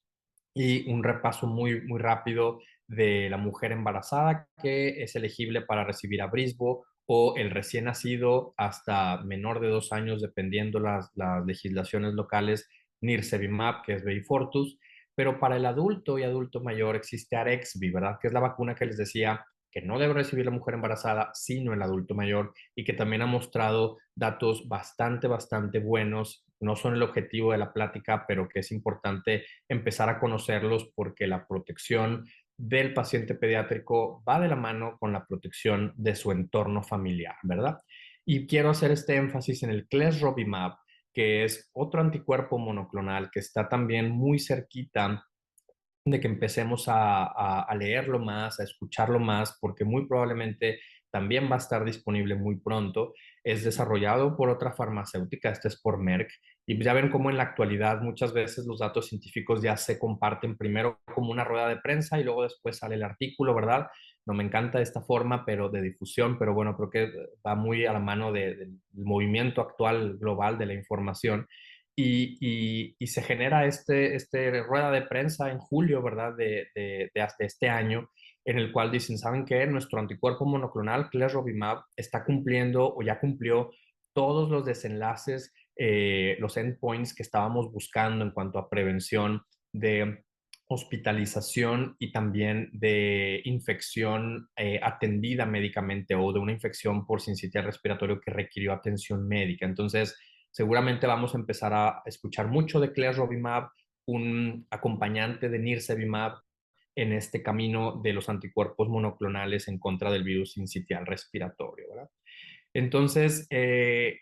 Y un repaso muy rápido de la mujer embarazada que es elegible para recibir Abrisbo, o el recién nacido hasta menor de 2 años, dependiendo las legislaciones locales, Nirsevimab, que es Beyfortus. Pero para el adulto y adulto mayor existe Arexvy, ¿verdad? Que es la vacuna que les decía que no debe recibir la mujer embarazada, sino el adulto mayor, y que también ha mostrado datos bastante buenos. No son el objetivo de la plática, pero que es importante empezar a conocerlos porque la protección del paciente pediátrico va de la mano con la protección de su entorno familiar, ¿verdad? Y quiero hacer este énfasis en el Clesrovimab, que es otro anticuerpo monoclonal que está también muy cerquita de que empecemos a leerlo más, a escucharlo más, porque muy probablemente también va a estar disponible muy pronto. Es desarrollado por otra farmacéutica, este es por Merck, y ya ven cómo en la actualidad muchas veces los datos científicos ya se comparten primero como una rueda de prensa y luego después sale el artículo, ¿verdad? No me encanta esta forma pero de difusión, pero bueno, creo que va muy a la mano del movimiento actual global de la información, y se genera este rueda de prensa en julio, ¿verdad? De hasta este año, en el cual dicen, ¿saben qué? Nuestro anticuerpo monoclonal, Clesrovimab, está cumpliendo o ya cumplió todos los desenlaces, los endpoints que estábamos buscando en cuanto a prevención de hospitalización y también de infección atendida médicamente, o de una infección por sincitial respiratorio que requirió atención médica. Entonces, seguramente vamos a empezar a escuchar mucho de Clesrovimab, un acompañante de Nirsevimab en este camino de los anticuerpos monoclonales en contra del virus sincitial respiratorio, ¿verdad? Entonces,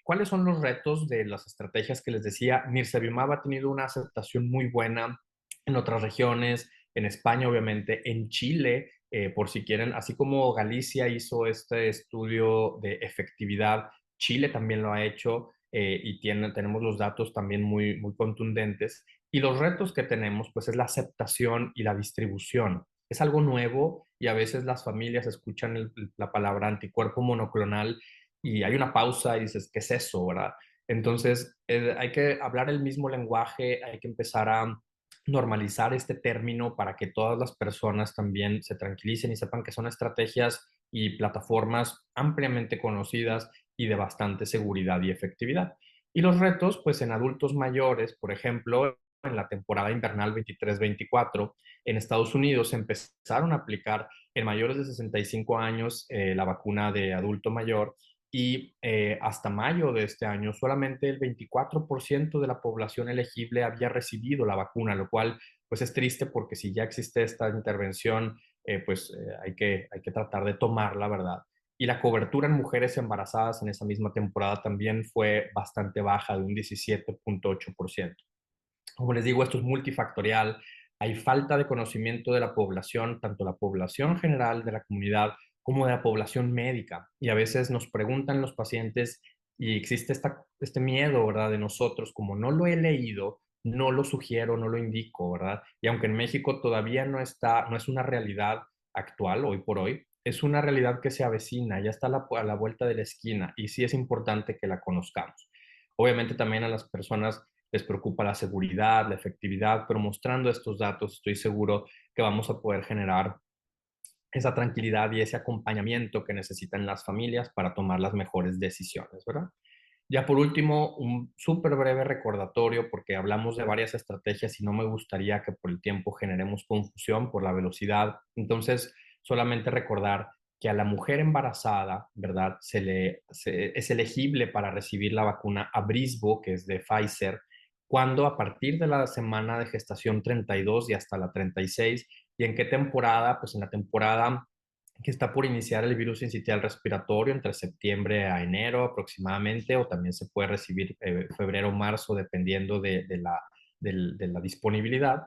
¿cuáles son los retos de las estrategias que les decía? Nirsevimab ha tenido una aceptación muy buena en otras regiones, en España, obviamente, en Chile, por si quieren, así como Galicia hizo este estudio de efectividad, Chile también lo ha hecho, y tenemos los datos también muy contundentes. Y los retos que tenemos, pues, es la aceptación y la distribución. Es algo nuevo y a veces las familias escuchan la palabra anticuerpo monoclonal y hay una pausa y dices, ¿qué es eso, verdad? Entonces, hay que hablar el mismo lenguaje, hay que empezar a normalizar este término para que todas las personas también se tranquilicen y sepan que son estrategias y plataformas ampliamente conocidas y de bastante seguridad y efectividad. Y los retos, pues en adultos mayores, por ejemplo, en la temporada invernal 23-24, en Estados Unidos empezaron a aplicar en mayores de 65 años la vacuna de adulto mayor, y hasta mayo de este año solamente el 24% de la población elegible había recibido la vacuna, lo cual pues es triste porque si ya existe esta intervención, hay que tratar de tomarla, ¿verdad? Y la cobertura en mujeres embarazadas en esa misma temporada también fue bastante baja, de un 17.8%. Como les digo, esto es multifactorial. Hay falta de conocimiento de la población, tanto la población general de la comunidad como de la población médica. Y a veces nos preguntan los pacientes, y existe este miedo, ¿verdad? De nosotros, como no lo he leído, no lo sugiero, no lo indico, ¿verdad? Y aunque en México todavía no es una realidad actual, hoy por hoy, es una realidad que se avecina, ya está a la vuelta de la esquina y sí es importante que la conozcamos. Obviamente también a las personas les preocupa la seguridad, la efectividad, pero mostrando estos datos estoy seguro que vamos a poder generar esa tranquilidad y ese acompañamiento que necesitan las familias para tomar las mejores decisiones, ¿verdad? Ya por último, un súper breve recordatorio, porque hablamos de varias estrategias y no me gustaría que por el tiempo generemos confusión por la velocidad. Entonces, solamente recordar que a la mujer embarazada, ¿verdad? Es elegible para recibir la vacuna Abrisbo, que es de Pfizer, cuando a partir de la semana de gestación 32 y hasta la 36. ¿Y en qué temporada? Pues en la temporada que está por iniciar el virus sincitial respiratorio entre septiembre a enero aproximadamente, o también se puede recibir febrero o marzo, dependiendo de la disponibilidad.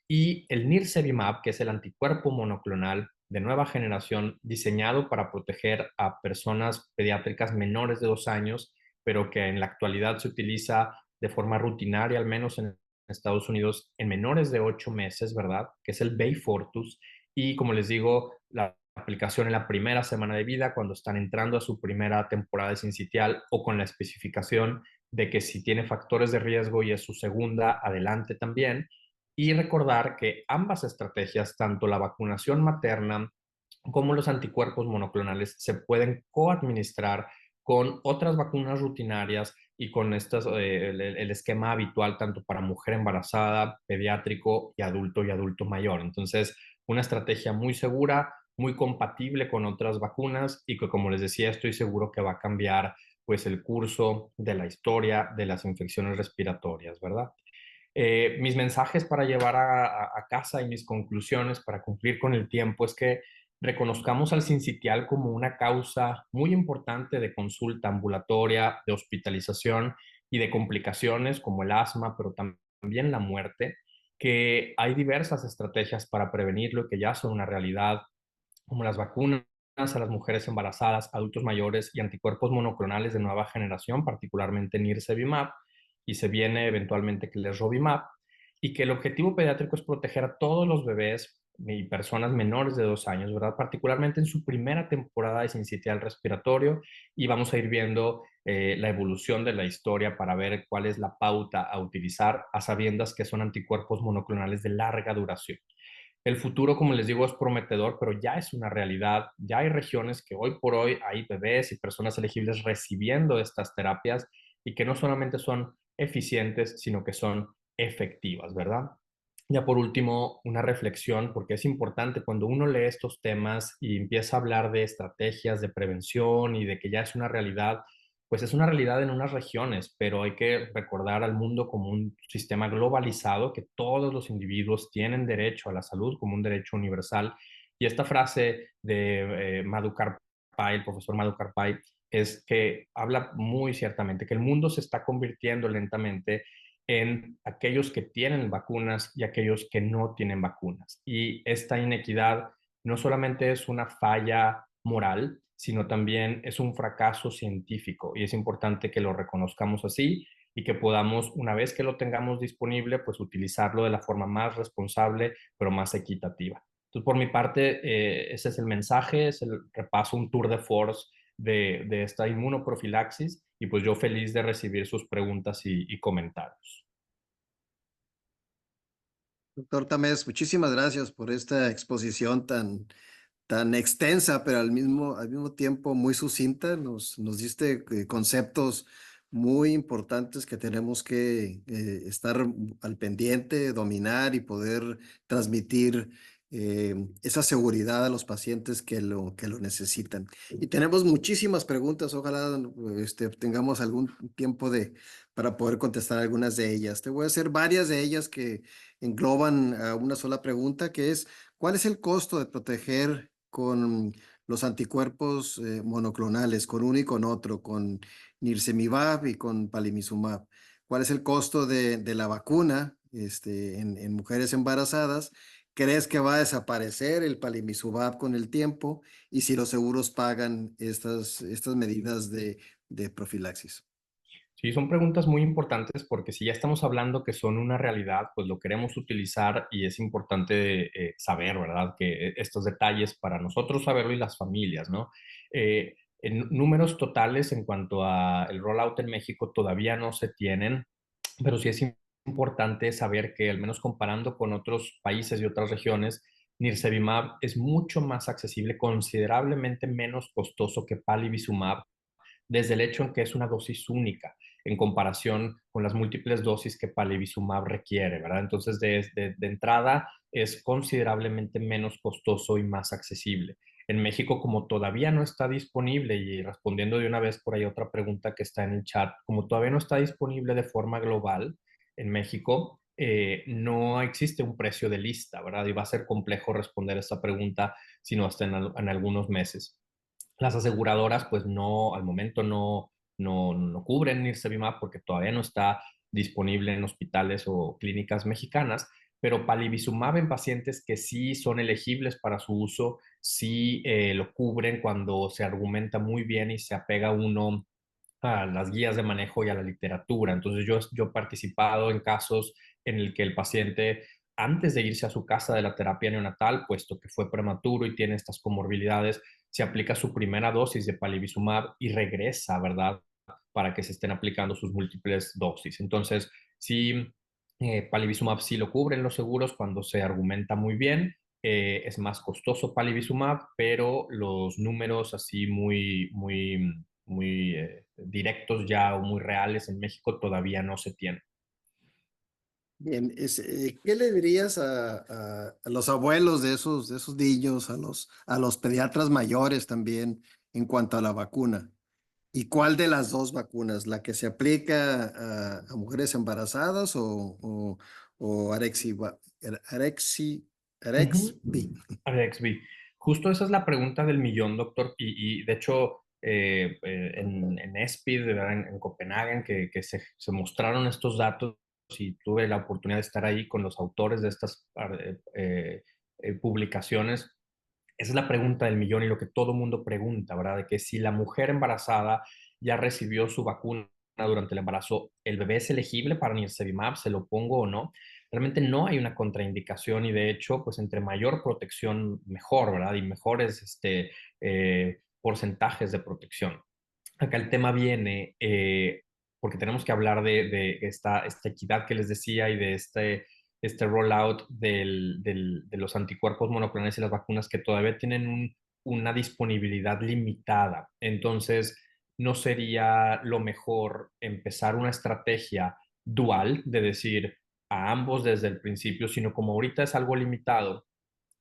Y el Nirsevimab, que es el anticuerpo monoclonal de nueva generación diseñado para proteger a personas pediátricas menores de 2 años, pero que en la actualidad se utiliza de forma rutinaria, al menos en Estados Unidos, en menores de 8 meses, ¿verdad? Que es el Beyfortus. Y como les digo, la aplicación en la primera semana de vida, cuando están entrando a su primera temporada de sincitial, o con la especificación de que si tiene factores de riesgo y es su segunda, adelante también. Y recordar que ambas estrategias, tanto la vacunación materna como los anticuerpos monoclonales, se pueden coadministrar con otras vacunas rutinarias y con el esquema habitual tanto para mujer embarazada, pediátrico y adulto mayor. Entonces, una estrategia muy segura, muy compatible con otras vacunas y que, como les decía, estoy seguro que va a cambiar pues el curso de la historia de las infecciones respiratorias, ¿verdad? Mis mensajes para llevar a casa y mis conclusiones para cumplir con el tiempo es que reconozcamos al sincitial como una causa muy importante de consulta ambulatoria, de hospitalización y de complicaciones como el asma, pero también la muerte, que hay diversas estrategias para prevenirlo y que ya son una realidad, como las vacunas a las mujeres embarazadas, adultos mayores y anticuerpos monoclonales de nueva generación, particularmente Nirsevimab, y se viene eventualmente Clesrovimab, y que el objetivo pediátrico es proteger a todos los bebés y personas menores de 2 años, ¿verdad? Particularmente en su primera temporada de sincitial respiratorio, y vamos a ir viendo la evolución de la historia para ver cuál es la pauta a utilizar, a sabiendas que son anticuerpos monoclonales de larga duración. El futuro, como les digo, es prometedor, pero ya es una realidad. Ya hay regiones que hoy por hoy hay bebés y personas elegibles recibiendo estas terapias y que no solamente son eficientes, sino que son efectivas, ¿verdad? Ya por último, una reflexión, porque es importante cuando uno lee estos temas y empieza a hablar de estrategias de prevención y de que ya es una realidad, pues es una realidad en unas regiones, pero hay que recordar al mundo como un sistema globalizado, que todos los individuos tienen derecho a la salud como un derecho universal. Y esta frase de Madhukar Pai, el profesor Madhukar Pai, es que habla muy ciertamente que el mundo se está convirtiendo lentamente en aquellos que tienen vacunas y aquellos que no tienen vacunas. Y esta inequidad no solamente es una falla moral, sino también es un fracaso científico y es importante que lo reconozcamos así y que podamos, una vez que lo tengamos disponible, pues utilizarlo de la forma más responsable, pero más equitativa. Entonces, por mi parte, ese es el mensaje, es el repaso, un tour de force de esta inmunoprofilaxis, y pues yo feliz de recibir sus preguntas y comentarios. Doctor Tamés, muchísimas gracias por esta exposición tan extensa, pero al mismo tiempo muy sucinta. Nos diste conceptos muy importantes que tenemos que estar al pendiente, dominar y poder transmitir esa seguridad a los pacientes que lo necesitan. Y tenemos muchísimas preguntas. Ojalá tengamos algún tiempo para poder contestar algunas de ellas. Te voy a hacer varias de ellas que engloban a una sola pregunta, que es: ¿cuál es el costo de proteger con los anticuerpos monoclonales, con uno y con otro, con Nirsevimab y con Palivizumab? ¿Cuál es el costo de la vacuna en mujeres embarazadas? ¿Crees que va a desaparecer el Palivizumab con el tiempo? Y si los seguros pagan estas medidas de de profilaxis. Sí, son preguntas muy importantes porque si ya estamos hablando que son una realidad, pues lo queremos utilizar y es importante saber, ¿verdad? Que estos detalles para nosotros saberlo y las familias, ¿no? En números totales en cuanto a el rollout en México todavía no se tienen, pero sí es importante saber que al menos comparando con otros países y otras regiones, Nirsevimab es mucho más accesible, considerablemente menos costoso que Palivizumab desde el hecho en que es una dosis única en comparación con las múltiples dosis que palivizumab requiere, ¿verdad? Entonces, de entrada, es considerablemente menos costoso y más accesible. En México, como todavía no está disponible, y respondiendo de una vez por ahí otra pregunta que está en el chat, como todavía no está disponible de forma global en México, no existe un precio de lista, ¿verdad? Y va a ser complejo responder esta pregunta, sino hasta en algunos meses. Las aseguradoras, pues no, al momento no cubren Nirsevimab porque todavía no está disponible en hospitales o clínicas mexicanas, pero palivizumab en pacientes que sí son elegibles para su uso, sí lo cubren cuando se argumenta muy bien y se apega uno a las guías de manejo y a la literatura. Entonces yo he participado en casos en el que el paciente, antes de irse a su casa de la terapia neonatal, puesto que fue prematuro y tiene estas comorbilidades, se aplica su primera dosis de palivizumab y regresa, ¿verdad? Para que se estén aplicando sus múltiples dosis. Entonces, sí, palivizumab sí lo cubren los seguros cuando se argumenta muy bien. Es más costoso palivizumab, pero los números así muy directos ya o muy reales en México todavía no se tienen. Bien, ¿qué le dirías a los abuelos de esos niños, a los pediatras mayores también en cuanto a la vacuna? ¿Y cuál de las dos vacunas? ¿La que se aplica a mujeres embarazadas o Ujú. Arexvi? Alexby, justo esa es la pregunta del millón, doctor, y de hecho en ESPID, ¿verdad? En Copenhague, que se mostraron estos datos y tuve la oportunidad de estar ahí con los autores de estas publicaciones. Esa es la pregunta del millón y lo que todo mundo pregunta, ¿verdad? De que si la mujer embarazada ya recibió su vacuna durante el embarazo, ¿el bebé es elegible para Nirsevimab? ¿Se lo pongo o no? Realmente no hay una contraindicación y de hecho, pues entre mayor protección, mejor, ¿verdad? Y mejores porcentajes de protección. Acá el tema viene porque tenemos que hablar de esta equidad que les decía y de este rollout de los anticuerpos monoclonales y las vacunas que todavía tienen una disponibilidad limitada. Entonces, no sería lo mejor empezar una estrategia dual de decir a ambos desde el principio, sino como ahorita es algo limitado,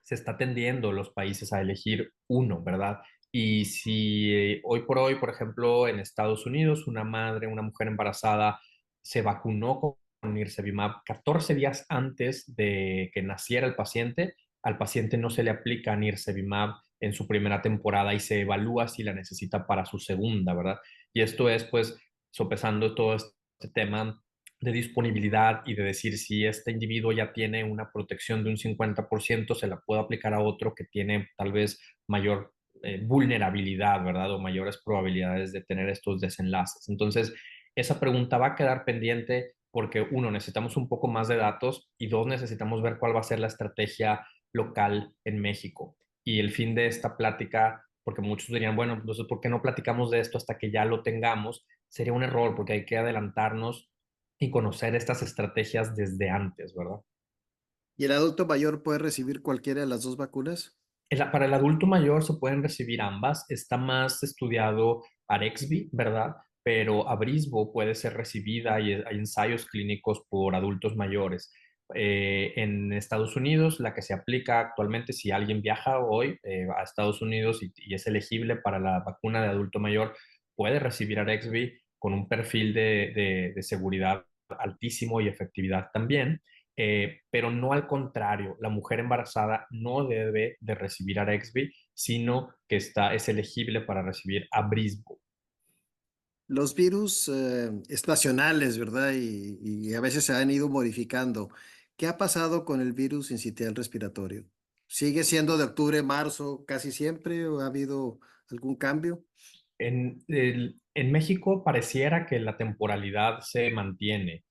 se está tendiendo los países a elegir uno, ¿verdad? Y si hoy por hoy, por ejemplo, en Estados Unidos, una madre, una mujer embarazada se vacunó con Nirsevimab 14 días antes de que naciera el paciente, al paciente no se le aplica Nirsevimab en su primera temporada y se evalúa si la necesita para su segunda, ¿verdad? Y esto es, pues, sopesando todo este tema de disponibilidad y de decir si este individuo ya tiene una protección de un 50%, se la puede aplicar a otro que tiene tal vez mayor vulnerabilidad, ¿verdad? O mayores probabilidades de tener estos desenlaces. Entonces, esa pregunta va a quedar pendiente porque uno, necesitamos un poco más de datos y dos, necesitamos ver cuál va a ser la estrategia local en México. Y el fin de esta plática, porque muchos dirían, bueno, entonces, ¿por qué no platicamos de esto hasta que ya lo tengamos? Sería un error porque hay que adelantarnos y conocer estas estrategias desde antes, ¿verdad? ¿Y el adulto mayor puede recibir cualquiera de las dos vacunas? Para el adulto mayor se pueden recibir ambas. Está más estudiado Arexvy, ¿verdad? Pero Abrisbo puede ser recibida y hay ensayos clínicos por adultos mayores. En Estados Unidos, la que se aplica actualmente, si alguien viaja hoy a Estados Unidos y es elegible para la vacuna de adulto mayor, puede recibir Arexvy con un perfil de seguridad altísimo y efectividad también. Pero no al contrario, la mujer embarazada no debe de recibir Arexvy, sino que es elegible para recibir Abrisbo. Los virus estacionales, ¿verdad? Y a veces se han ido modificando. ¿Qué ha pasado con el virus sincitial respiratorio? ¿Sigue siendo de octubre, marzo casi siempre o ha habido algún cambio? En México pareciera que la temporalidad se mantiene.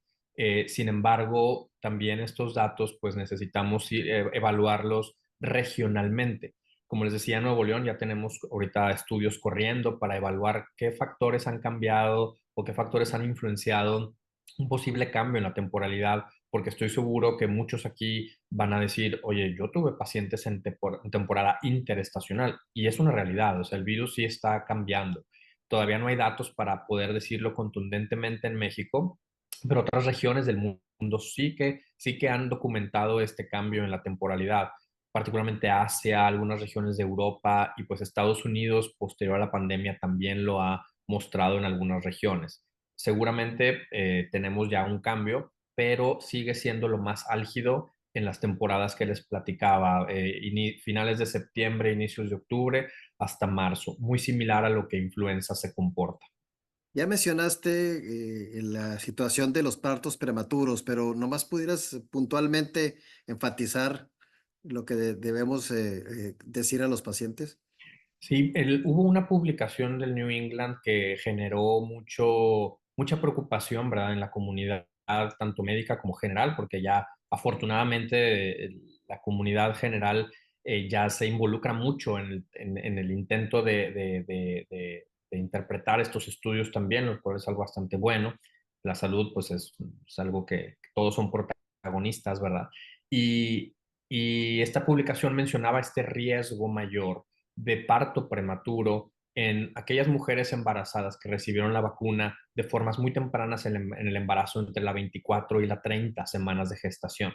Sin embargo, también estos datos, pues necesitamos evaluarlos regionalmente. Como les decía, en Nuevo León ya tenemos ahorita estudios corriendo para evaluar qué factores han cambiado o qué factores han influenciado un posible cambio en la temporalidad, porque estoy seguro que muchos aquí van a decir, oye, yo tuve pacientes en temporada interestacional y es una realidad, o sea, el virus sí está cambiando. Todavía no hay datos para poder decirlo contundentemente en México, pero otras regiones del mundo sí que han documentado este cambio en la temporalidad, particularmente Asia, algunas regiones de Europa y pues Estados Unidos, posterior a la pandemia, también lo ha mostrado en algunas regiones. Seguramente tenemos ya un cambio, pero sigue siendo lo más álgido en las temporadas que les platicaba, finales de septiembre, inicios de octubre, hasta marzo, muy similar a lo que influenza se comporta. Ya mencionaste la situación de los partos prematuros, pero nomás pudieras puntualmente enfatizar lo que debemos decir a los pacientes. Sí, hubo una publicación del New England que generó mucha preocupación, ¿verdad?, en la comunidad, tanto médica como general, porque ya afortunadamente la comunidad general ya se involucra mucho en el intento de interpretar estos estudios también, lo cual es algo bastante bueno. La salud, pues es algo que todos son protagonistas, ¿verdad? Y, y esta publicación mencionaba este riesgo mayor de parto prematuro en aquellas mujeres embarazadas que recibieron la vacuna de formas muy tempranas en el embarazo, entre la 24 y la 30 semanas de gestación.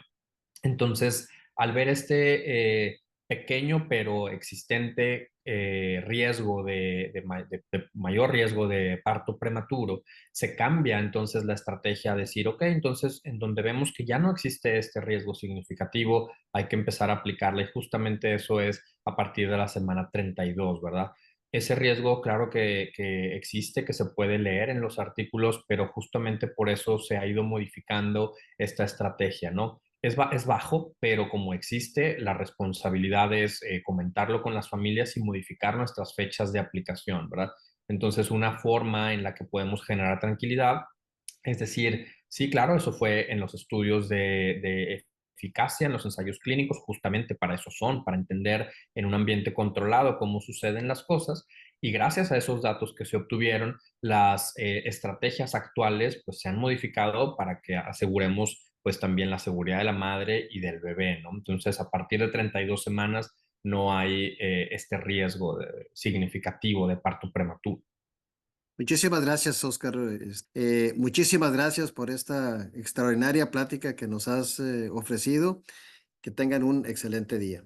Entonces, al ver este pequeño pero existente riesgo de mayor riesgo de parto prematuro, se cambia entonces la estrategia a decir, ok, entonces en donde vemos que ya no existe este riesgo significativo, hay que empezar a aplicarle. Y justamente eso es a partir de la semana 32, ¿verdad? Ese riesgo, claro que existe, que se puede leer en los artículos, pero justamente por eso se ha ido modificando esta estrategia, ¿no? Es bajo, pero como existe, la responsabilidad es comentarlo con las familias y modificar nuestras fechas de aplicación, ¿verdad? Entonces, una forma en la que podemos generar tranquilidad es decir, sí, claro, eso fue en los estudios de eficacia, en los ensayos clínicos, justamente para eso son, para entender en un ambiente controlado cómo suceden las cosas. Y gracias a esos datos que se obtuvieron, las estrategias actuales pues se han modificado para que aseguremos pues también la seguridad de la madre y del bebé, ¿no? Entonces, a partir de 32 semanas no hay este riesgo significativo de parto prematuro. Muchísimas gracias, Oscar. Muchísimas gracias por esta extraordinaria plática que nos has ofrecido. Que tengan un excelente día.